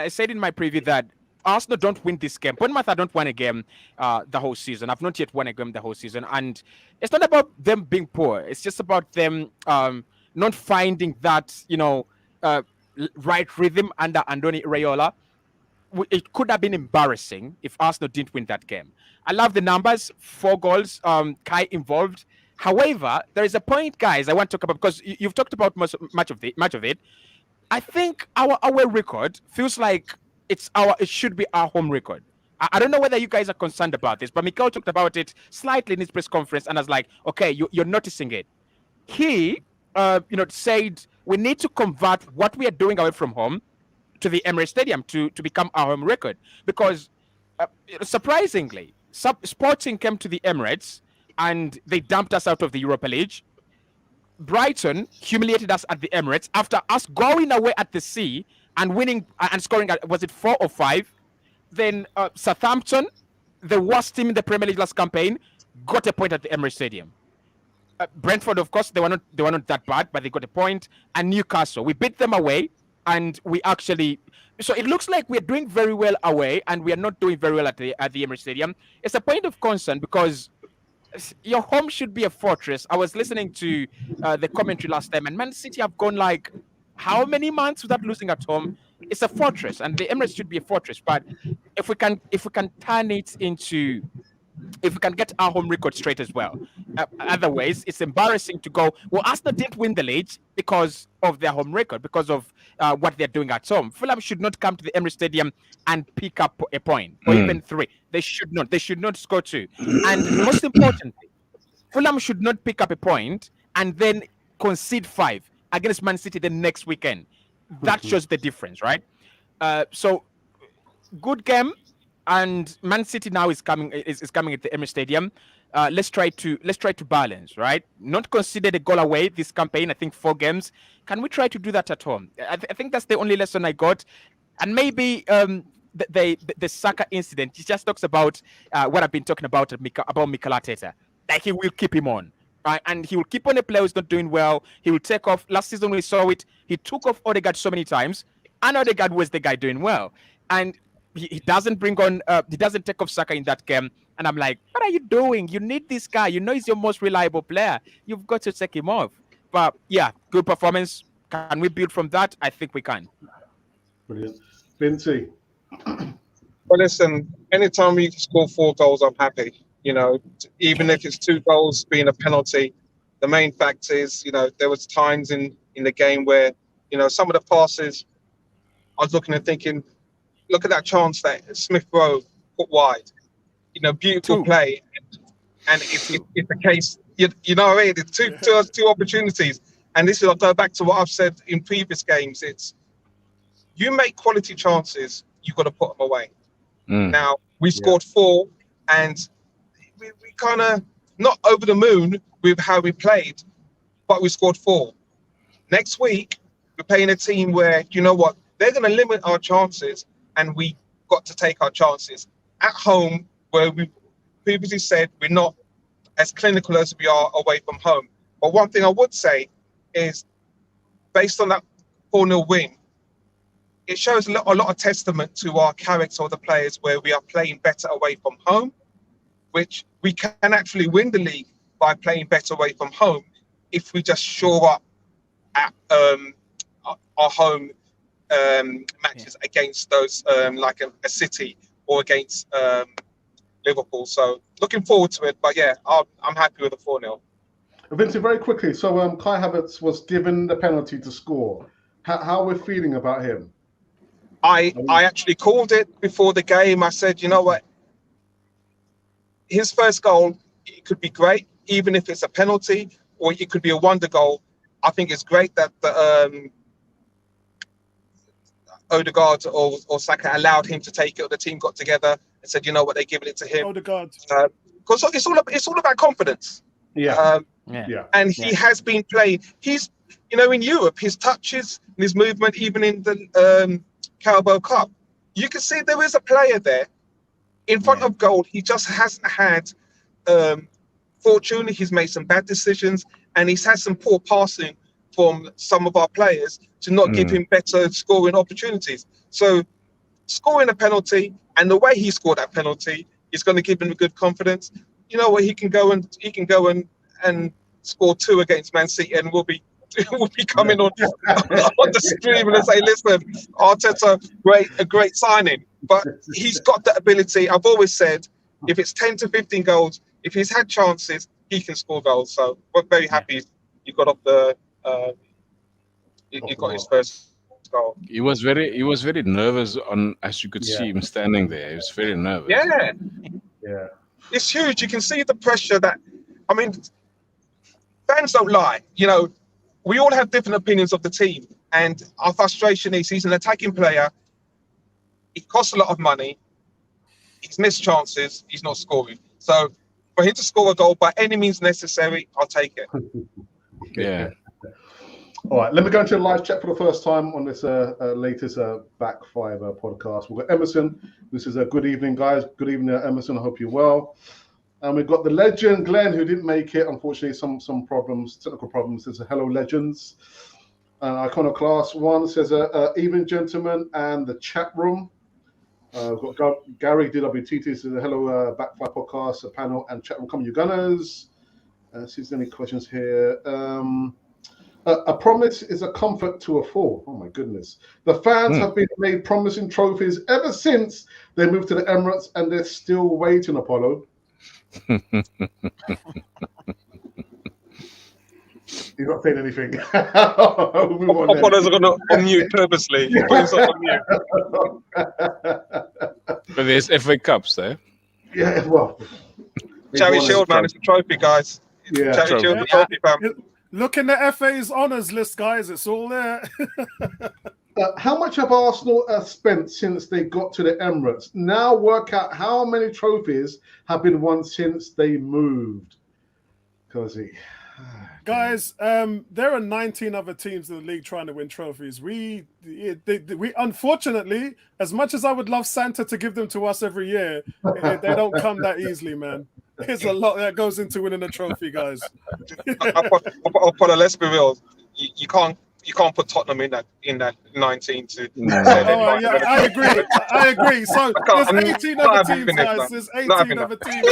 said in my preview that Arsenal don't win this game. Bournemouth don't win a game the whole season. I've not yet won a game the whole season, and it's not about them being poor. It's just about them not finding that right rhythm under Andoni Iraola. It could have been embarrassing if Arsenal didn't win that game. I love the numbers, 4 goals, Kai involved. However, there is a point, guys, I want to talk about, because you've talked about much of it. I think our away record feels like it should be our home record. I don't know whether you guys are concerned about this, but Mikel talked about it slightly in his press conference, and I was like, okay, you're noticing it. He, said we need to convert what we are doing away from home to the Emirates Stadium to become our home record, because surprisingly, Sporting came to the Emirates and they dumped us out of the Europa League. Brighton humiliated us at the Emirates after us going away at the sea and winning and scoring was it 4 or 5? Then Southampton, the worst team in the Premier League last campaign, got a point at the Emirates Stadium. Brentford, of course, they were not that bad, but they got a point. And Newcastle, we beat them away. And we actually, so it looks like we're doing very well away, and we are not doing very well at the Emirates Stadium. It's a point of concern because your home should be a fortress. I was listening to the commentary last time, and Man City have gone like how many months without losing at home? It's a fortress, and the Emirates should be a fortress. But if we can turn it into, if we can get our home record straight as well. Otherwise, it's embarrassing to go, well, Arsenal didn't win the league because of their home record, because of what they're doing at home. Fulham should not come to the Emirates Stadium and pick up a point, or even 3. They should not. They should not score 2. And most importantly, Fulham should not pick up a point and then concede 5 against Man City the next weekend. That shows the difference, right? So, good game. And Man City now is coming at the Emirates Stadium. Let's try to balance, right? Not consider the goal away this campaign. I think 4 games. Can we try to do that at home? I think that's the only lesson I got. And maybe the Saka incident. He just talks about what I've been talking about Mikel Arteta. Like he will keep him on, right? And he will keep on a player who's not doing well. He will take off. Last season we saw it. He took off Odegaard so many times, and Odegaard was the guy doing well. And he doesn't bring on, he doesn't take off Saka in that game. And I'm like, what are you doing? You need this guy. You know he's your most reliable player. You've got to take him off. But yeah, good performance. Can we build from that? I think we can. Brilliant. Vinci. Well, listen, anytime we score 4 goals, I'm happy. Even if it's 2 goals being a penalty, the main fact is, there was times in the game where, some of the passes, I was looking and thinking, look at that chance that Smith Rowe put wide. Beautiful play. And it's the case, you know what I mean? It's two opportunities. And this is, I'll go back to what I've said in previous games. It's, you make quality chances, you've got to put them away. Now, we scored 4, and we kind of not over the moon with how we played, but we scored 4. Next week, we're playing a team where, you know what, they're going to limit our chances, and we got to take our chances. At home, where we previously said we're not as clinical as we are away from home. But one thing I would say is, based on that 4-0 win, it shows a lot of testament to our character of the players, where we are playing better away from home, which we can actually win the league by playing better away from home if we just shore up at our home matches against those like a City or against Liverpool. So looking forward to it. But yeah, I'm happy with the 4-0. Vinci, very quickly. So Kai Havertz was given the penalty to score. How are we feeling about him? I actually called it before the game. I said, you know what? His first goal, it could be great, even if it's a penalty, or it could be a wonder goal. I think it's great that the Odegaard or Saka allowed him to take it, or the team got together and said, you know what, they're giving it to him. Odegaard. Because it's all about confidence. Yeah. And he has been playing. He's, in Europe, his touches and his movement, even in the Carabao Cup, you can see there is a player there in front of goal, he just hasn't had fortune. He's made some bad decisions, and he's had some poor passing from some of our players to not give him better scoring opportunities. So scoring a penalty and the way he scored that penalty is going to give him a good confidence. You know what? He can go and score 2 against Man City, and we'll be coming on the stream and say, listen, Arteta, a great signing. But he's got that ability. I've always said, if it's 10 to 15 goals, if he's had chances, he can score goals. So we're very happy he got off the. He got his first goal. He was very nervous as you could see him standing there. He was very nervous. Yeah. It's huge. You can see the pressure that. I mean, fans don't lie. You know, we all have different opinions of the team, and our frustration is he's an attacking player. He costs a lot of money. He's missed chances. He's not scoring. So for him to score a goal by any means necessary, I'll take it. Yeah. All right, let me go into a live chat for the first time on this latest Back Five podcast. We've got Emerson. This is a good evening, guys. Good evening, Emerson. I hope you're well. And we've got the legend, Glenn, who didn't make it. Unfortunately, some problems, technical problems. Says, hello, legends. And Iconoclast 1 says, evening, gentlemen, and the chat room. We've got Gary, DWTT, says, hello, Back Five podcast, panel, and chat room. Come, you gunners. See if there's any questions here. A promise is a comfort to a fool. Oh, my goodness. The fans have been made promising trophies ever since they moved to the Emirates, and they're still waiting, Apollo. He's not saying anything. Apollo's going to unmute purposely. He put himself on mute. But there's FA Cups there. Yeah, well. Charity Shield, man. It's a trophy, guys. Yeah. Charity Shield, the trophy, fam. Look in the FA's honours list, guys. It's all there. How much have Arsenal spent since they got to the Emirates? Now work out how many trophies have been won since they moved. Guys, there are 19 other teams in the league trying to win trophies. We unfortunately, as much as I would love Santa to give them to us every year, they don't come that easily, man. There's a lot that goes into winning a trophy, guys. Apollo, let's be real. You can't put Tottenham in that 19 to. I agree. So there's 18 other teams, guys. There's 18 other teams.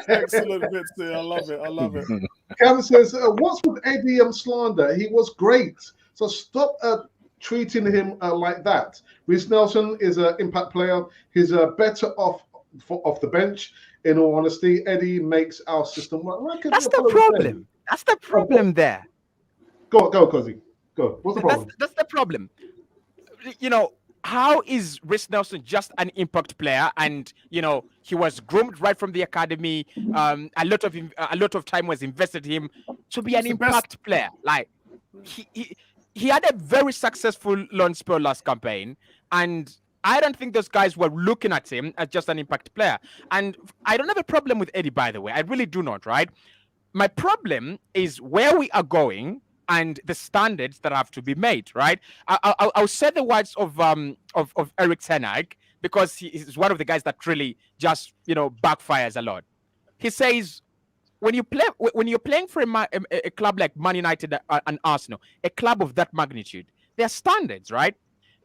Excellent bits there. I love it. Kevin says, what's with Eddie slander? He was great. So stop treating him like that. Reece Nelson is an impact player. He's better off the bench. In all honesty, Eddie makes our system work. That's the problem. That's the problem there. Go, Cozy. Go. What's the problem? That's the problem. You know, how is Reece Nelson just an impact player? And you know, he was groomed right from the academy. A lot of time was invested in him to be an impact player. Like he had a very successful loan spell last campaign, and I don't think those guys were looking at him as just an impact player. And I don't have a problem with Eddie, by the way. I really do not, right? My problem is where we are going and the standards that have to be made, right? I'll say the words of Eric Ten Hag, because he is one of the guys that really just, you know, backfires a lot. He says, when you're playing for a club like Man United and Arsenal, a club of that magnitude, there are standards, right?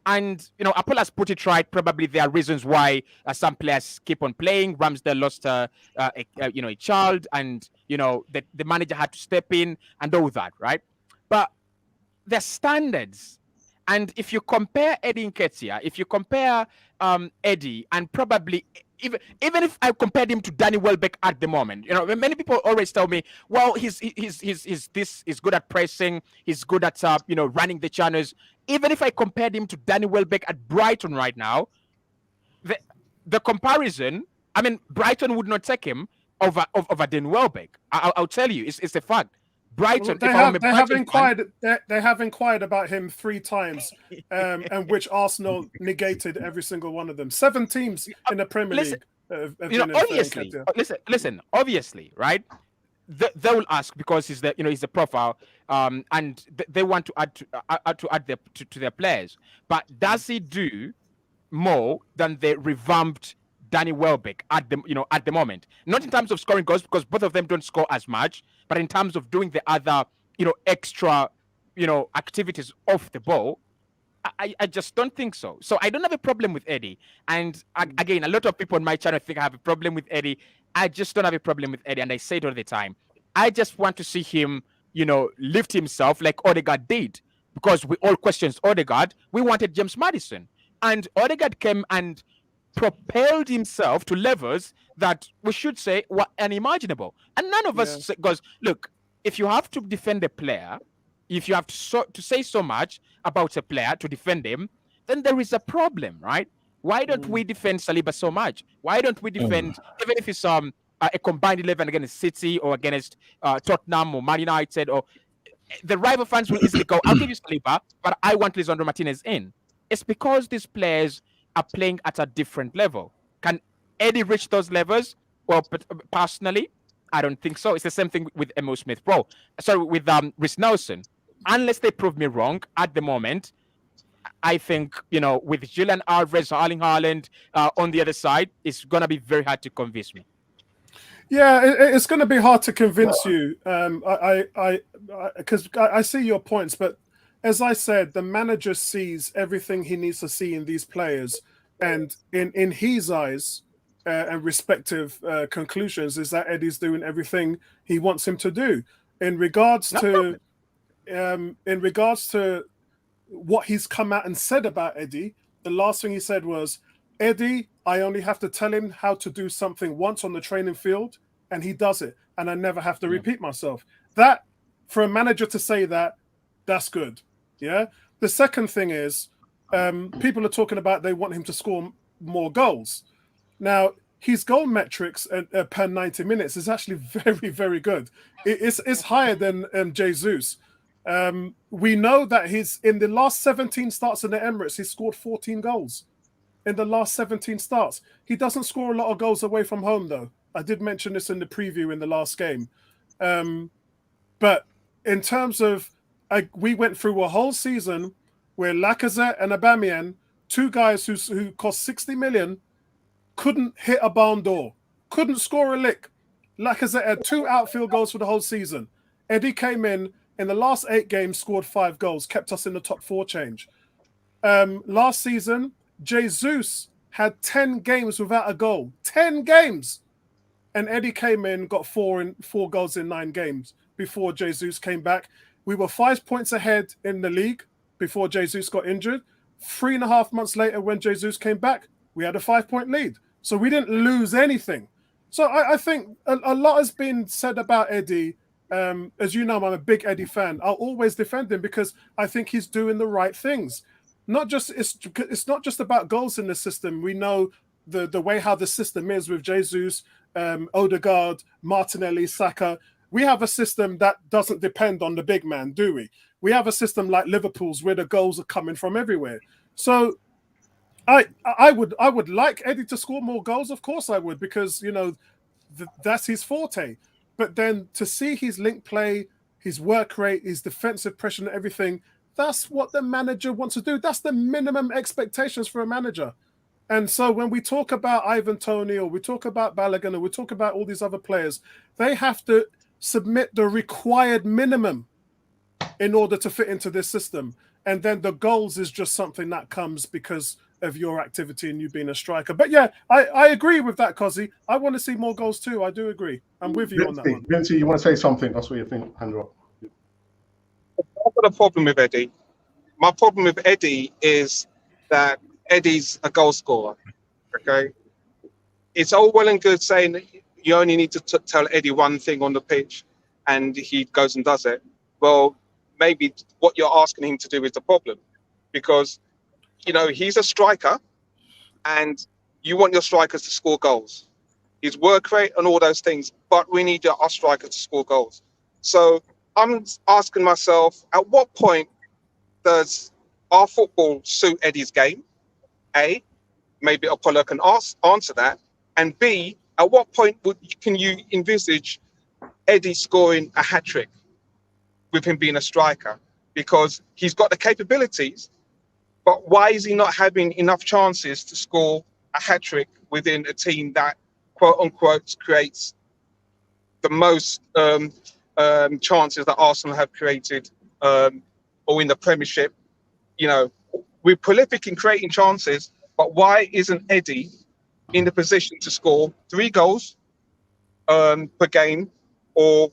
And, you know, Apollo's put it right. Probably there are reasons why some players keep on playing. Ramsdale lost, a child, and, you know, the manager had to step in and all that, right? But the standards. And if you compare Eddie Nketiah, if you compare Eddie, and probably even if I compared him to Danny Welbeck at the moment, you know, many people always tell me, well, he's good at pressing, he's good at running the channels. Even if I compared him to Danny Welbeck at Brighton right now, the comparison, I mean, Brighton would not take him over Danny Welbeck. I'll tell you, it's a fact. Brighton. Well, they have inquired about him 3 times, and which Arsenal negated every single one of them. 7 teams in the Premier League. Obviously, right? they will ask because he's the profile, and they want to add to their players. But does he do more than the revamped Danny Welbeck at the moment? Not in terms of scoring goals, because both of them don't score as much, but in terms of doing the other extra activities off the ball. I just don't think so. So I don't have a problem with Eddie. And again, a lot of people on my channel think I have a problem with Eddie. I just don't have a problem with Eddie, and I say it all the time. I just want to see him, lift himself like Odegaard did, because we all questioned Odegaard. We wanted James Maddison, and Odegaard came and propelled himself to levels that we should say were unimaginable. And none of us goes, look, if you have to defend a player, if you have to say so much about a player to defend him, then there is a problem, right? Why don't we defend Saliba so much? Why don't we defend, even if it's a combined 11 against City or against Tottenham or Man United, or the rival fans will easily go, I'll give you Saliba, but I want Lisandro Martinez in. It's because these players are playing at a different level. Can Eddie reach those levels? Well, personally, I don't think so. It's the same thing with Emil Smith-Rowe. Sorry, with Reece Nelson. Unless they prove me wrong at the moment, I think, with Julian Alvarez or Erling Haaland on the other side, it's going to be very hard to convince me. Yeah, it's going to be hard to convince you. Because I see your points, but as I said, the manager sees everything he needs to see in these players, and in his eyes and respective conclusions is that Eddie's doing everything he wants him to do. In regards to what he's come out and said about Eddie, the last thing he said was, Eddie, I only have to tell him how to do something once on the training field, and he does it, and I never have to repeat myself. That, for a manager to say that, that's good. Yeah. The second thing is, people are talking about they want him to score more goals. Now, his goal metrics per 90 minutes is actually very, very good. It's higher than Jesus. We know that he's in the last 17 starts in the Emirates, he's scored 14 goals. In the last 17 starts. He doesn't score a lot of goals away from home, though. I did mention this in the preview in the last game. But in terms of, we went through a whole season where Lacazette and Aubameyang, two guys who cost 60 million, couldn't hit a barn door, couldn't score a lick. Lacazette had 2 outfield goals for the whole season. Eddie came in the last 8 games, scored 5 goals, kept us in the top 4 change. Last season, Jesus had 10 games without a goal. 10 games! And Eddie came in, got 4 goals in 9 games before Jesus came back. We were 5 points ahead in the league before Jesus got injured. 3.5 months later, when Jesus came back, we had a 5-point lead. So we didn't lose anything. So I think a lot has been said about Eddie. As you know, I'm a big Eddie fan. I'll always defend him because I think he's doing the right things. It's not just about goals in the system. We know the way how the system is with Jesus, Odegaard, Martinelli, Saka. We have a system that doesn't depend on the big man, do we? We have a system like Liverpool's where the goals are coming from everywhere. So I would like Eddie to score more goals. Of course I would, because that's his forte. But then to see his link play, his work rate, his defensive pressure and everything, that's what the manager wants to do. That's the minimum expectations for a manager. And so when we talk about Ivan Toney, or we talk about Balogun, or we talk about all these other players, they have to submit the required minimum in order to fit into this system. And then the goals is just something that comes because of your activity and you being a striker. But yeah, I agree with that, Cozzy. I want to see more goals too. I do agree. I'm with you on that one. Vinci, you want to say something? That's what you think, hand up. I've got a problem with Eddie. My problem with Eddie is that Eddie's a goal scorer. Okay, it's all well and good saying that you only need to tell Eddie one thing on the pitch, and he goes and does it. Well, maybe what you're asking him to do is the problem, because he's a striker, and you want your strikers to score goals. His work rate and all those things, but we need our strikers to score goals. So I'm asking myself, at what point does our football suit Eddie's game? A, maybe Apollo can answer that. And B, at what point can you envisage Eddie scoring a hat-trick with him being a striker, because he's got the capabilities, but why is he not having enough chances to score a hat-trick within a team that, quote unquote, creates the most chances that Arsenal have created, or in the Premiership? You know, we're prolific in creating chances, but why isn't Eddie in the position to score 3 goals per game, or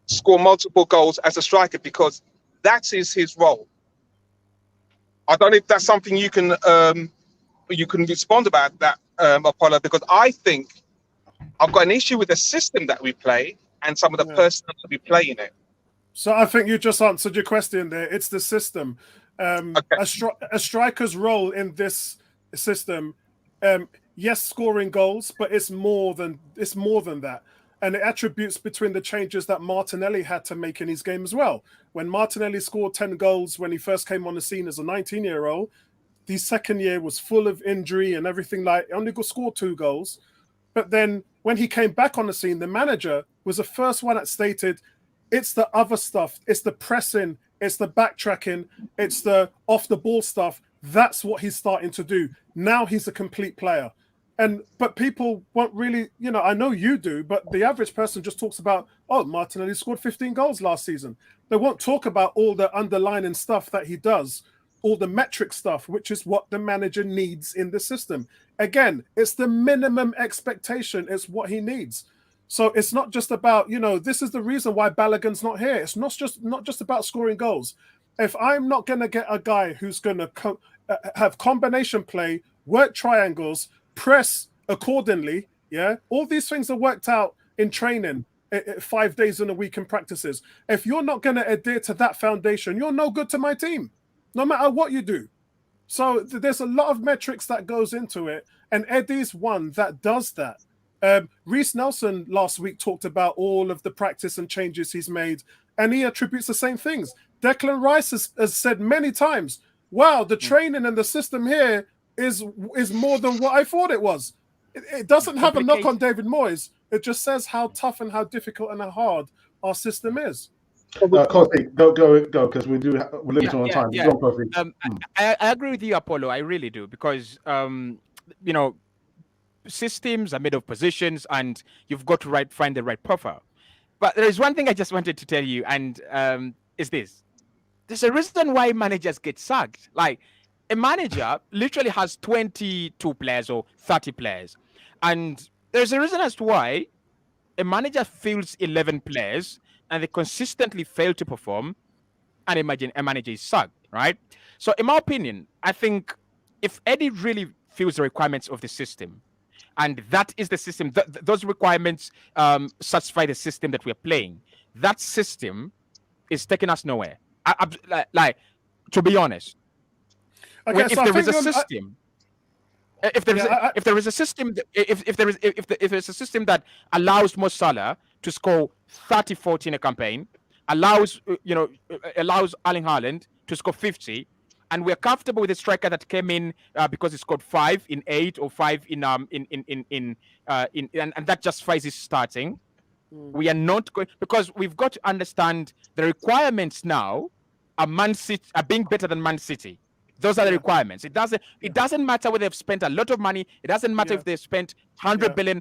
score multiple goals as a striker? Because that is his role. I don't know if that's something you can respond about that, Apollo, because I think I've got an issue with the system that we play and some of the personnel that we play in it. So I think you just answered your question there. It's the system. Okay. A striker's role in this system, yes, scoring goals, but it's more than that. And it attributes between the changes that Martinelli had to make in his game as well. When Martinelli scored 10 goals when he first came on the scene as a 19-year-old, the second year was full of injury and everything. Like, only could score 2 goals. But then when he came back on the scene, the manager was the first one that stated, it's the other stuff. It's the pressing. It's the backtracking. It's the off-the-ball stuff. That's what he's starting to do. Now he's a complete player. But people won't really, I know you do, but the average person just talks about, oh, Martinelli scored 15 goals last season. They won't talk about all the underlying stuff that he does, all the metric stuff, which is what the manager needs in the system. Again, it's the minimum expectation. It's what he needs. So it's not just about, this is the reason why Balogun's not here. It's not just about scoring goals. If I'm not going to get a guy who's going to have combination play, work triangles, press accordingly, all these things are worked out in training, 5 days in a week in practices. If you're not going to adhere to that foundation, you're no good to my team, no matter what you do. So there's a lot of metrics that goes into it, and Eddie's one that does that. Reece Nelson last week talked about all of the practice and changes he's made, and he attributes the same things. Declan Rice has said many times, wow, the training and the system here is more than what I thought it was. It doesn't have a knock on David Moyes. It just says how tough and how difficult and how hard our system is. Cosby, go, because we're limited on time. Yeah. Go on, Cosby. I agree with you, Apollo. I really do, because systems are made of positions, and you've got to find the right profile. But there is one thing I just wanted to tell you, and is this: there's a reason why managers get sacked. Like, a manager literally has 22 players or 30 players, and there's a reason as to why a manager fields 11 players and they consistently fail to perform, and imagine a manager is sacked, right? So in my opinion, I think if Eddie really feels the requirements of the system, and that is the system, those requirements satisfy the system that we're playing, that system is taking us nowhere. Like, to be honest, okay, if there is a system, if there is a system that allows Mo Salah to score 30-40 in a campaign, allows Erling Haaland to score 50, and we're comfortable with a striker that came in because he scored 5 in 8 or 5 in and that justifies his starting. We are not going, because we've got to understand the requirements now are being better than Man City. Those are the requirements. It doesn't matter whether they've spent a lot of money. It doesn't matter if they've spent 100 billion.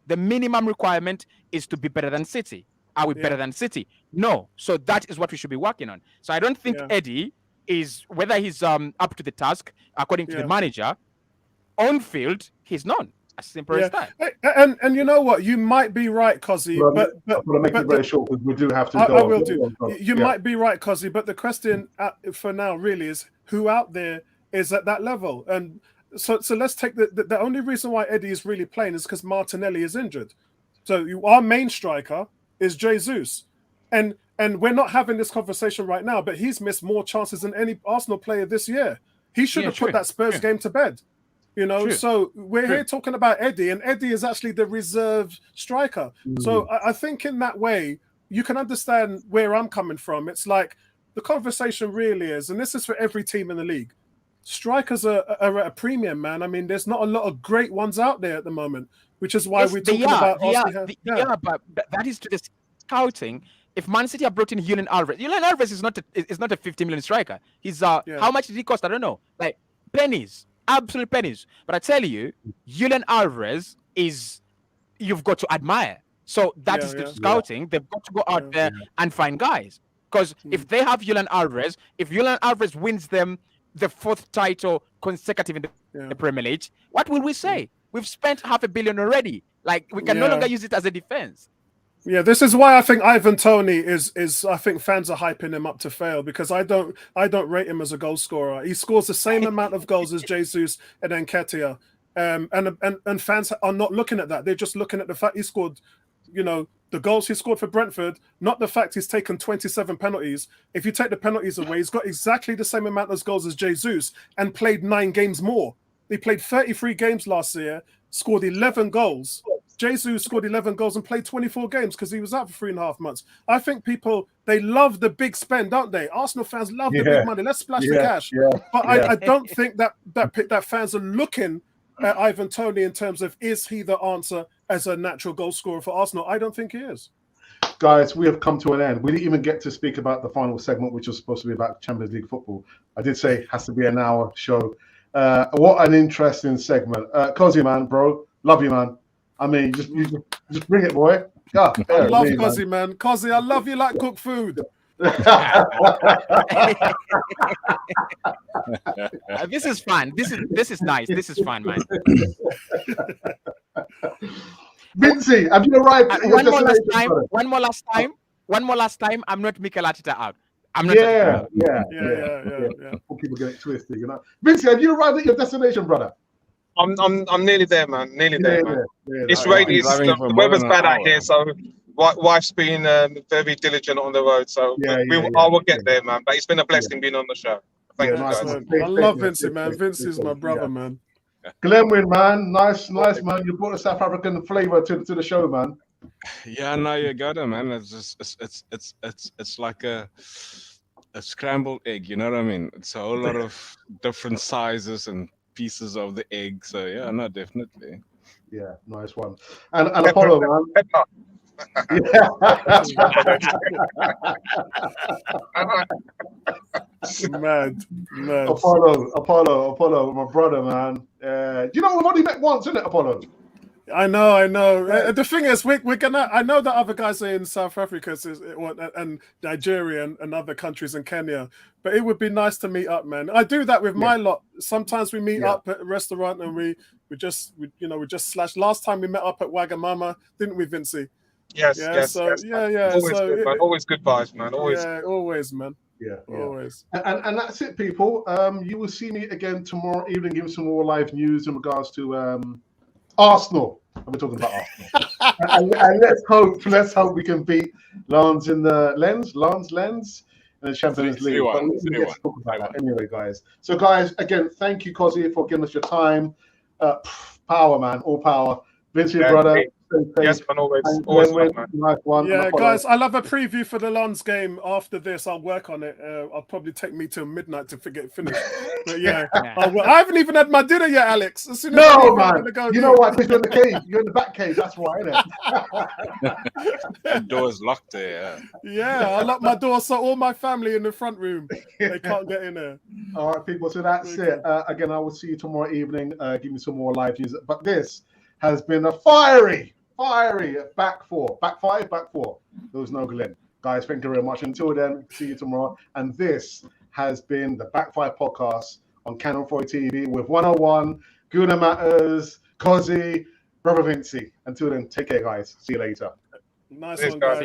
The minimum requirement is to be better than City. Are we better than City? No. So that is what we should be working on. So I don't think Eddie is, whether he's up to the task according to the manager, on field he's not. As simple as that. And you know what? You might be right, Cozzy. But I'm going to make it very short, because we do have to go. I will do. You might be right, Cozzy. But the question for now really is, who out there is at that level? And so let's take the only reason why Eddie is really playing is because Martinelli is injured. So our main striker is Jesus, and we're not having this conversation right now, but he's missed more chances than any Arsenal player this year. He should have put that Spurs game to bed. So we're here talking about Eddie, and Eddie is actually the reserve striker. So I think in that way, you can understand where I'm coming from. It's like the conversation really is, and this is for every team in the league. strikers are at a premium, man. I mean, there's not a lot of great ones out there at the moment, which is why Yes, we're talking about. But that is to the scouting. If Man City have brought in Julian Alvarez is not a 50 million striker. He's how much did he cost? I don't know. Like pennies, absolute pennies. But I tell you, Julian Alvarez is you've got to admire. So that is the scouting. They've got to go out there and find guys. Because if they have Julian Alvarez, if Julian Alvarez wins them the 4th title consecutive in the Premier League, what will we say? We've spent $500 million already. Like we can no longer use it as a defense. Yeah, this is why I think Ivan Toney is I think fans are hyping him up to fail, because I don't rate him as a goal scorer. He scores the same amount of goals as Jesus and Nketiah. And fans are not looking at that. They're just looking at the fact he scored, the goals he scored for Brentford, not the fact he's taken 27 penalties. If you take the penalties away, he's got exactly the same amount of goals as Jesus and played 9 games more. He played 33 games last year, scored 11 goals. Jesus scored 11 goals and played 24 games because he was out for 3.5 months. I think people, they love the big spend, don't they? Arsenal fans love the big money. Let's splash the cash. But I don't think that fans are looking at Ivan Toney in terms of, is he the answer as a natural goal scorer for Arsenal? I don't think he is. Guys, we have come to an end. We didn't even get to speak about the final segment, which was supposed to be about Champions League football. I did say it has to be an hour show. What an interesting segment. Cozy, man, bro. Love you, man. I mean, just bring it, boy. Yeah, I love Cozy, man. Cozy, I love you like cooked food. This is fun. This is nice. This is fun, man. Vincey, have you arrived? One more last time. I'm not Mikel Arteta out. I'm not. Yeah. People get it twisted, Vincey, have you arrived at your destination, brother? I'm nearly there, man. Nearly there, man. It's rainy. The weather's bad out here, so wife's been very diligent on the road. So I will get there, man. But it's been a blessing being on the show. Thank you, guys. I love Vincey, man. Vincey's my brother, man. Glenwyn, man, nice, man. You brought a South African flavor to the show, man. Yeah, no, you got it, man. It's like a scrambled egg. You know what I mean? It's a whole lot of different sizes and pieces of the egg. So yeah, no, definitely. Yeah, nice one. And Apollo, man. Mad. Apollo, my brother, man. You know we've only met once, isn't it, Apollo? I know. The thing is, we're gonna. I know that other guys are in South Africa and Nigeria and other countries and Kenya, but it would be nice to meet up, man. I do that with my lot. Sometimes we meet up at a restaurant and we just slash. Last time we met up at Wagamama, didn't we, Vincey? Yes. Always good vibes, man. Always, man. Yeah. Always. And that's it, people. You will see me again tomorrow evening, giving some more live news in regards to Arsenal. We're talking about Arsenal. and let's hope we can beat Lens in the Lens in the Champions League. Let's talk about that anyway, guys. So, guys, again, thank you, Cozy, for giving us your time. Power, man, all power. Vincey, brother. Yes, man, always fun, man. Nice one. Yeah, guys, I'll have a preview for the Lens game after this. I'll work on it. I'll probably take me till midnight to finish. But yeah, I haven't even had my dinner yet, Alex. As soon as man. You know what? Because you're in the cave. You're in the back cave. That's why, isn't it? The door's locked there. Yeah, I lock my door so all my family in the front room, they can't get in there. All right, people. So that's it. Again, I will see you tomorrow evening. Give me some more live news. But this has been a fiery back four. There was no Glenn. Guys, thank you very much. Until then, see you tomorrow. And this has been the Back Five podcast on Canon 4 TV with 101, Guna Matters, Cozy, Brother Vincey. Until then, take care, guys. See you later. Nice one, guys.